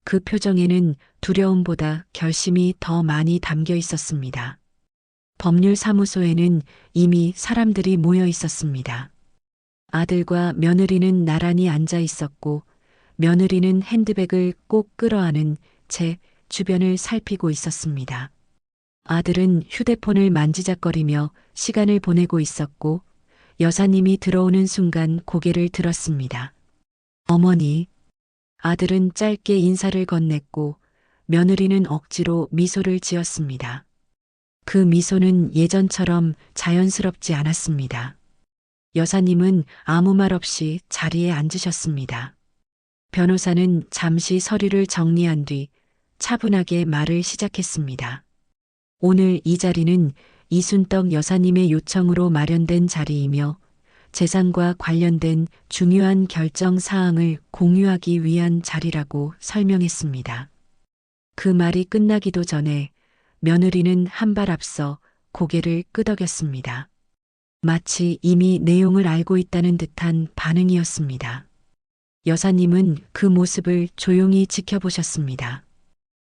그 표정에는 두려움보다 결심이 더 많이 담겨 있었습니다. 법률사무소에는 이미 사람들이 모여 있었습니다. 아들과 며느리는 나란히 앉아 있었고 며느리는 핸드백을 꼭 끌어안은 채 주변을 살피고 있었습니다. 아들은 휴대폰을 만지작거리며 시간을 보내고 있었고 여사님이 들어오는 순간 고개를 들었습니다. 어머니. 아들은 짧게 인사를 건넸고 며느리는 억지로 미소를 지었습니다. 그 미소는 예전처럼 자연스럽지 않았습니다. 여사님은 아무 말 없이 자리에 앉으셨습니다. 변호사는 잠시 서류를 정리한 뒤 차분하게 말을 시작했습니다. 오늘 이 자리는 이순덕 여사님의 요청으로 마련된 자리이며 재산과 관련된 중요한 결정 사항을 공유하기 위한 자리라고 설명했습니다. 그 말이 끝나기도 전에 며느리는 한 발 앞서 고개를 끄덕였습니다. 마치 이미 내용을 알고 있다는 듯한 반응이었습니다. 여사님은 그 모습을 조용히 지켜보셨습니다.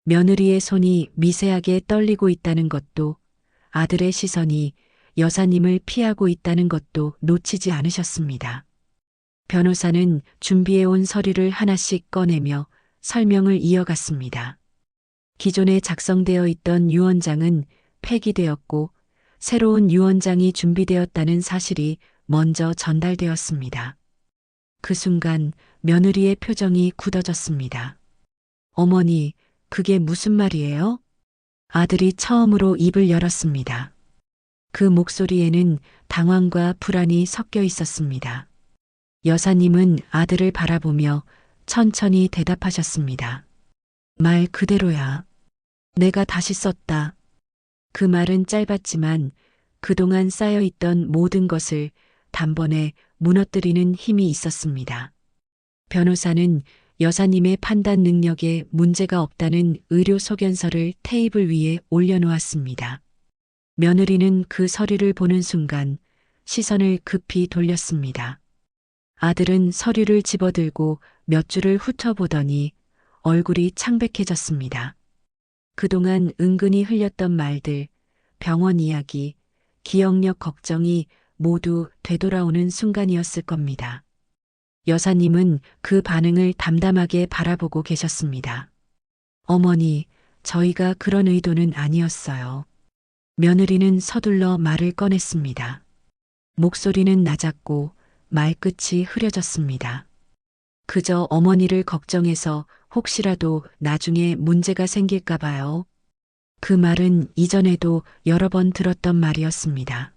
며느리의 손이 미세하게 떨리고 있다는 것도 아들의 시선이 여사님을 피하고 있다는 것도 놓치지 않으셨습니다. 변호사는 준비해온 서류를 하나씩 꺼내며 설명을 이어갔습니다. 기존에 작성되어 있던 유언장은 폐기되었고 새로운 유언장이 준비되었다는 사실이 먼저 전달되었습니다. 그 순간 며느리의 표정이 굳어졌습니다. 어머니, 그게 무슨 말이에요? 아들이 처음으로 입을 열었습니다. 그 목소리에는 당황과 불안이 섞여 있었습니다. 여사님은 아들을 바라보며 천천히 대답하셨습니다. 말 그대로야. 내가 다시 썼다. 그 말은 짧았지만 그동안 쌓여있던 모든 것을 단번에 무너뜨리는 힘이 있었습니다. 변호사는 여사님의 판단 능력에 문제가 없다는 의료 소견서를 테이블 위에 올려놓았습니다. 며느리는 그 서류를 보는 순간 시선을 급히 돌렸습니다. 아들은 서류를 집어들고 몇 줄을 훑어보더니 얼굴이 창백해졌습니다. 그동안 은근히 흘렸던 말들, 병원 이야기, 기억력 걱정이 모두 되돌아오는 순간이었을 겁니다. 여사님은 그 반응을 담담하게 바라보고 계셨습니다. 어머니, 저희가 그런 의도는 아니었어요. 며느리는 서둘러 말을 꺼냈습니다. 목소리는 낮았고 말끝이 흐려졌습니다. 그저 어머니를 걱정해서 혹시라도 나중에 문제가 생길까 봐요. 그 말은 이전에도 여러 번 들었던 말이었습니다.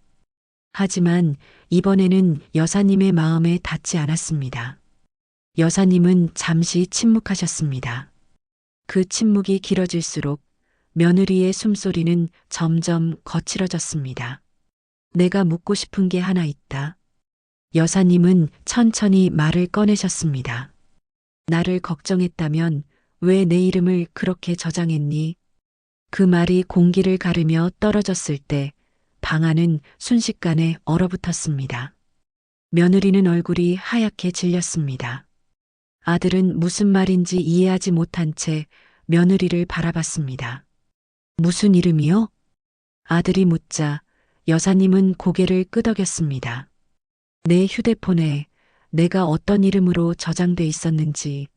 하지만 이번에는 여사님의 마음에 닿지 않았습니다. 여사님은 잠시 침묵하셨습니다. 그 침묵이 길어질수록 며느리의 숨소리는 점점 거칠어졌습니다. 내가 묻고 싶은 게 하나 있다. 여사님은 천천히 말을 꺼내셨습니다. 나를 걱정했다면 왜 내 이름을 그렇게 저장했니? 그 말이 공기를 가르며 떨어졌을 때 방 안은 순식간에 얼어붙었습니다. 며느리는 얼굴이 하얗게 질렸습니다. 아들은 무슨 말인지 이해하지 못한 채 며느리를 바라봤습니다. 무슨 이름이요? 아들이 묻자 여사님은 고개를 끄덕였습니다. 내 휴대폰에 내가 어떤 이름으로 저장돼 있었는지.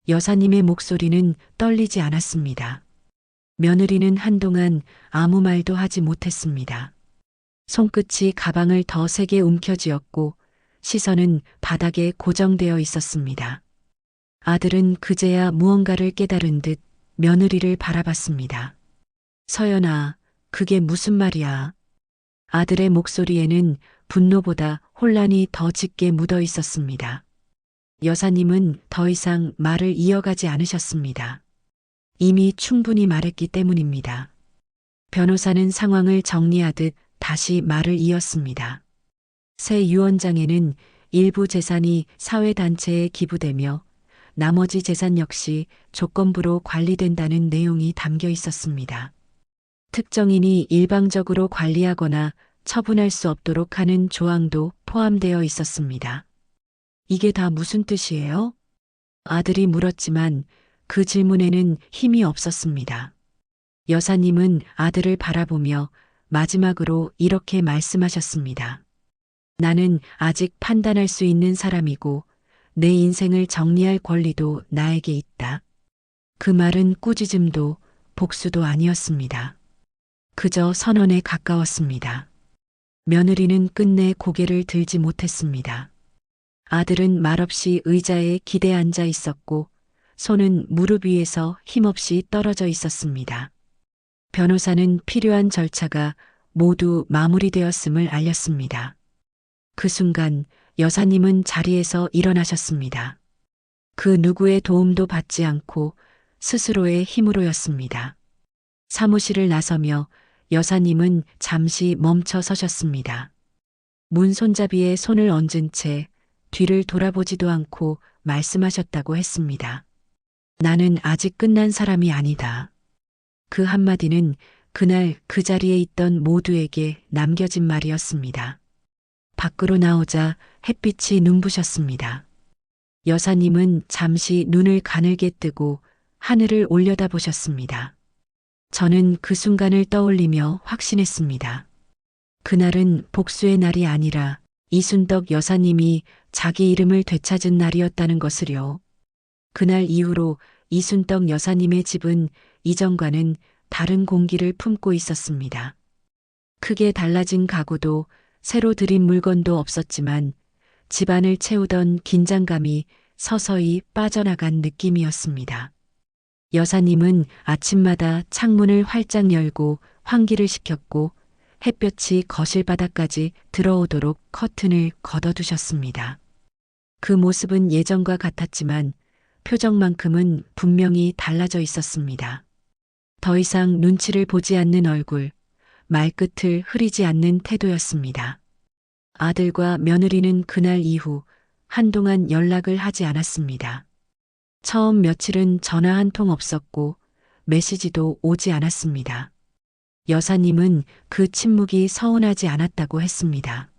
여사님의 목소리는 떨리지 않았습니다. 며느리는 한동안 아무 말도 하지 못했습니다. 손끝이 가방을 더 세게 움켜쥐었고 시선은 바닥에 고정되어 있었습니다. 아들은 그제야 무언가를 깨달은 듯 며느리를 바라봤습니다. 서연아, 그게 무슨 말이야? 아들의 목소리에는 분노보다 혼란이 더 짙게 묻어 있었습니다. 여사님은 더 이상 말을 이어가지 않으셨습니다. 이미 충분히 말했기 때문입니다. 변호사는 상황을 정리하듯 다시 말을 이었습니다. 새 유언장에는 일부 재산이 사회단체에 기부되며 나머지 재산 역시 조건부로 관리된다는 내용이 담겨 있었습니다. 특정인이 일방적으로 관리하거나 처분할 수 없도록 하는 조항도 포함되어 있었습니다. 이게 다 무슨 뜻이에요? 아들이 물었지만 그 질문에는 힘이 없었습니다. 여사님은 아들을 바라보며 마지막으로 이렇게 말씀하셨습니다. 나는 아직 판단할 수 있는 사람이고 내 인생을 정리할 권리도 나에게 있다. 그 말은 꾸짖음도 복수도 아니었습니다. 그저 선언에 가까웠습니다. 며느리는 끝내 고개를 들지 못했습니다. 아들은 말없이 의자에 기대 앉아 있었고 손은 무릎 위에서 힘없이 떨어져 있었습니다. 변호사는 필요한 절차가 모두 마무리되었음을 알렸습니다. 그 순간 여사님은 자리에서 일어나셨습니다. 그 누구의 도움도 받지 않고 스스로의 힘으로였습니다. 사무실을 나서며 여사님은 잠시 멈춰 서셨습니다. 문 손잡이에 손을 얹은 채 뒤를 돌아보지도 않고 말씀하셨다고 했습니다. 나는 아직 끝난 사람이 아니다. 그 한마디는 그날 그 자리에 있던 모두에게 남겨진 말이었습니다. 밖으로 나오자 햇빛이 눈부셨습니다. 여사님은 잠시 눈을 가늘게 뜨고 하늘을 올려다보셨습니다. 저는 그 순간을 떠올리며 확신했습니다. 그날은 복수의 날이 아니라 이순덕 여사님이 자기 이름을 되찾은 날이었다는 것을요. 그날 이후로 이순덕 여사님의 집은 이전과는 다른 공기를 품고 있었습니다. 크게 달라진 가구도 새로 들인 물건도 없었지만 집안을 채우던 긴장감이 서서히 빠져나간 느낌이었습니다. 여사님은 아침마다 창문을 활짝 열고 환기를 시켰고 햇볕이 거실 바닥까지 들어오도록 커튼을 걷어두셨습니다. 그 모습은 예전과 같았지만 표정만큼은 분명히 달라져 있었습니다. 더 이상 눈치를 보지 않는 얼굴, 말끝을 흐리지 않는 태도였습니다. 아들과 며느리는 그날 이후 한동안 연락을 하지 않았습니다. 처음 며칠은 전화 한 통 없었고 메시지도 오지 않았습니다. 여사님은 그 침묵이 서운하지 않았다고 했습니다.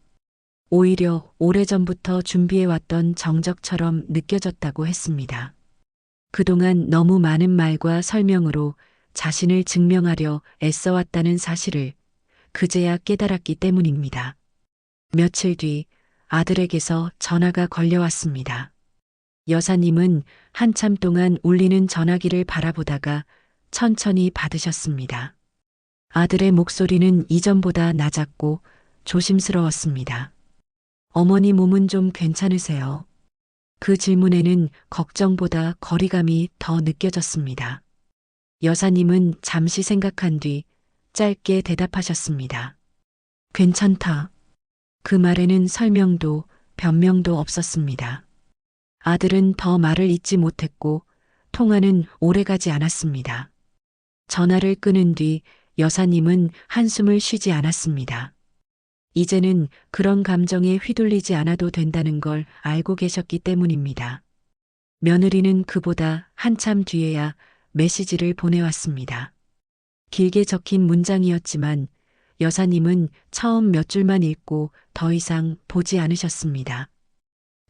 오히려 오래전부터 준비해왔던 정적처럼 느껴졌다고 했습니다. 그동안 너무 많은 말과 설명으로 자신을 증명하려 애써왔다는 사실을 그제야 깨달았기 때문입니다. 며칠 뒤 아들에게서 전화가 걸려왔습니다. 여사님은 한참 동안 울리는 전화기를 바라보다가 천천히 받으셨습니다. 아들의 목소리는 이전보다 낮았고 조심스러웠습니다. 어머니 몸은 좀 괜찮으세요? 그 질문에는 걱정보다 거리감이 더 느껴졌습니다. 여사님은 잠시 생각한 뒤 짧게 대답하셨습니다. 괜찮다. 그 말에는 설명도 변명도 없었습니다. 아들은 더 말을 잇지 못했고 통화는 오래가지 않았습니다. 전화를 끊은 뒤 여사님은 한숨을 쉬지 않았습니다. 이제는 그런 감정에 휘둘리지 않아도 된다는 걸 알고 계셨기 때문입니다. 며느리는 그보다 한참 뒤에야 메시지를 보내왔습니다. 길게 적힌 문장이었지만 여사님은 처음 몇 줄만 읽고 더 이상 보지 않으셨습니다.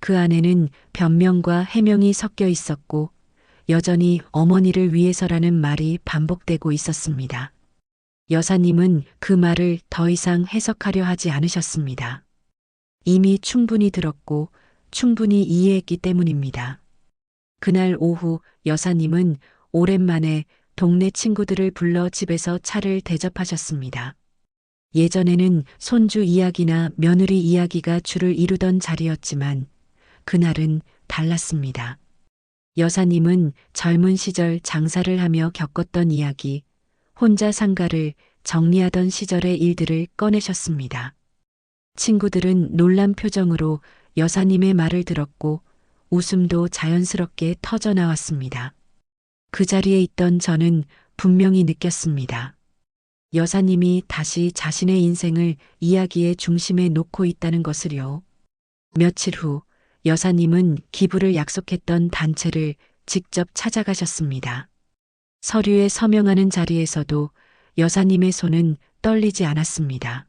그 안에는 변명과 해명이 섞여 있었고 여전히 어머니를 위해서라는 말이 반복되고 있었습니다. 여사님은 그 말을 더 이상 해석하려 하지 않으셨습니다. 이미 충분히 들었고 충분히 이해했기 때문입니다. 그날 오후 여사님은 오랜만에 동네 친구들을 불러 집에서 차를 대접하셨습니다. 예전에는 손주 이야기나 며느리 이야기가 주를 이루던 자리였지만 그날은 달랐습니다. 여사님은 젊은 시절 장사를 하며 겪었던 이야기, 혼자 상가를 정리하던 시절의 일들을 꺼내셨습니다. 친구들은 놀란 표정으로 여사님의 말을 들었고 웃음도 자연스럽게 터져 나왔습니다. 그 자리에 있던 저는 분명히 느꼈습니다. 여사님이 다시 자신의 인생을 이야기의 중심에 놓고 있다는 것을요. 며칠 후 여사님은 기부를 약속했던 단체를 직접 찾아가셨습니다. 서류에 서명하는 자리에서도 여사님의 손은 떨리지 않았습니다.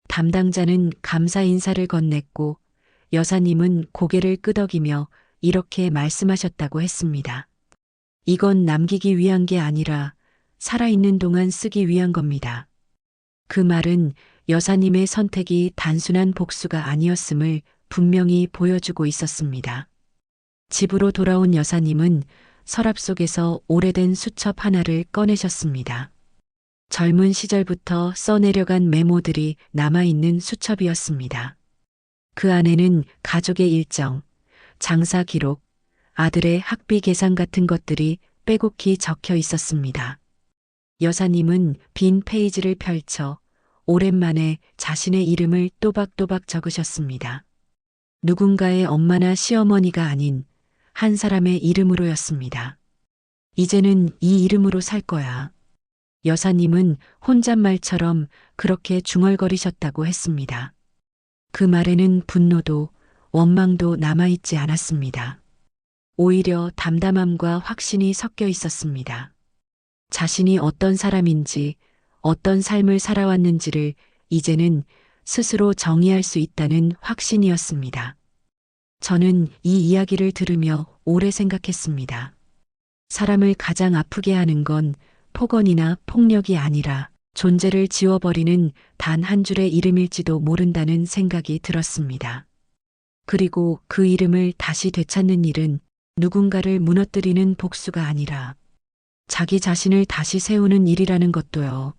담당자는 감사 인사를 건넸고 여사님은 고개를 끄덕이며 이렇게 말씀하셨다고 했습니다. 이건 남기기 위한 게 아니라 살아있는 동안 쓰기 위한 겁니다. 그 말은 여사님의 선택이 단순한 복수가 아니었음을 분명히 보여주고 있었습니다. 집으로 돌아온 여사님은 서랍 속에서 오래된 수첩 하나를 꺼내셨습니다. 젊은 시절부터 써내려간 메모들이 남아있는 수첩이었습니다. 그 안에는 가족의 일정, 장사 기록, 아들의 학비 계산 같은 것들이 빼곡히 적혀 있었습니다. 여사님은 빈 페이지를 펼쳐 오랜만에 자신의 이름을 또박또박 적으셨습니다. 누군가의 엄마나 시어머니가 아닌 한 사람의 이름으로였습니다. 이제는 이 이름으로 살 거야. 여사님은 혼잣말처럼 그렇게 중얼거리셨다고 했습니다. 그 말에는 분노도 원망도 남아있지 않았습니다. 오히려 담담함과 확신이 섞여 있었습니다. 자신이 어떤 사람인지, 어떤 삶을 살아왔는지를 이제는 스스로 정의할 수 있다는 확신이었습니다. 저는 이 이야기를 들으며 오래 생각했습니다. 사람을 가장 아프게 하는 건 폭언이나 폭력이 아니라 존재를 지워버리는 단 한 줄의 이름일지도 모른다는 생각이 들었습니다. 그리고 그 이름을 다시 되찾는 일은 누군가를 무너뜨리는 복수가 아니라 자기 자신을 다시 세우는 일이라는 것도요.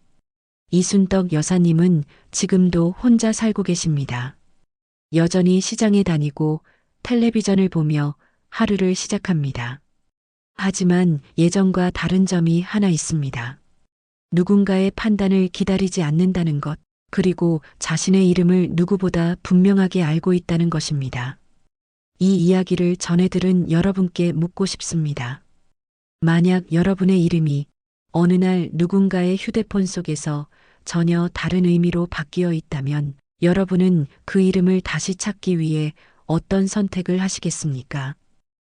이순덕 여사님은 지금도 혼자 살고 계십니다. 여전히 시장에 다니고 텔레비전을 보며 하루를 시작합니다. 하지만 예전과 다른 점이 하나 있습니다. 누군가의 판단을 기다리지 않는다는 것, 그리고 자신의 이름을 누구보다 분명하게 알고 있다는 것입니다. 이 이야기를 전해 들은 여러분께 묻고 싶습니다. 만약 여러분의 이름이 어느 날 누군가의 휴대폰 속에서 전혀 다른 의미로 바뀌어 있다면 여러분은 그 이름을 다시 찾기 위해 어떤 선택을 하시겠습니까?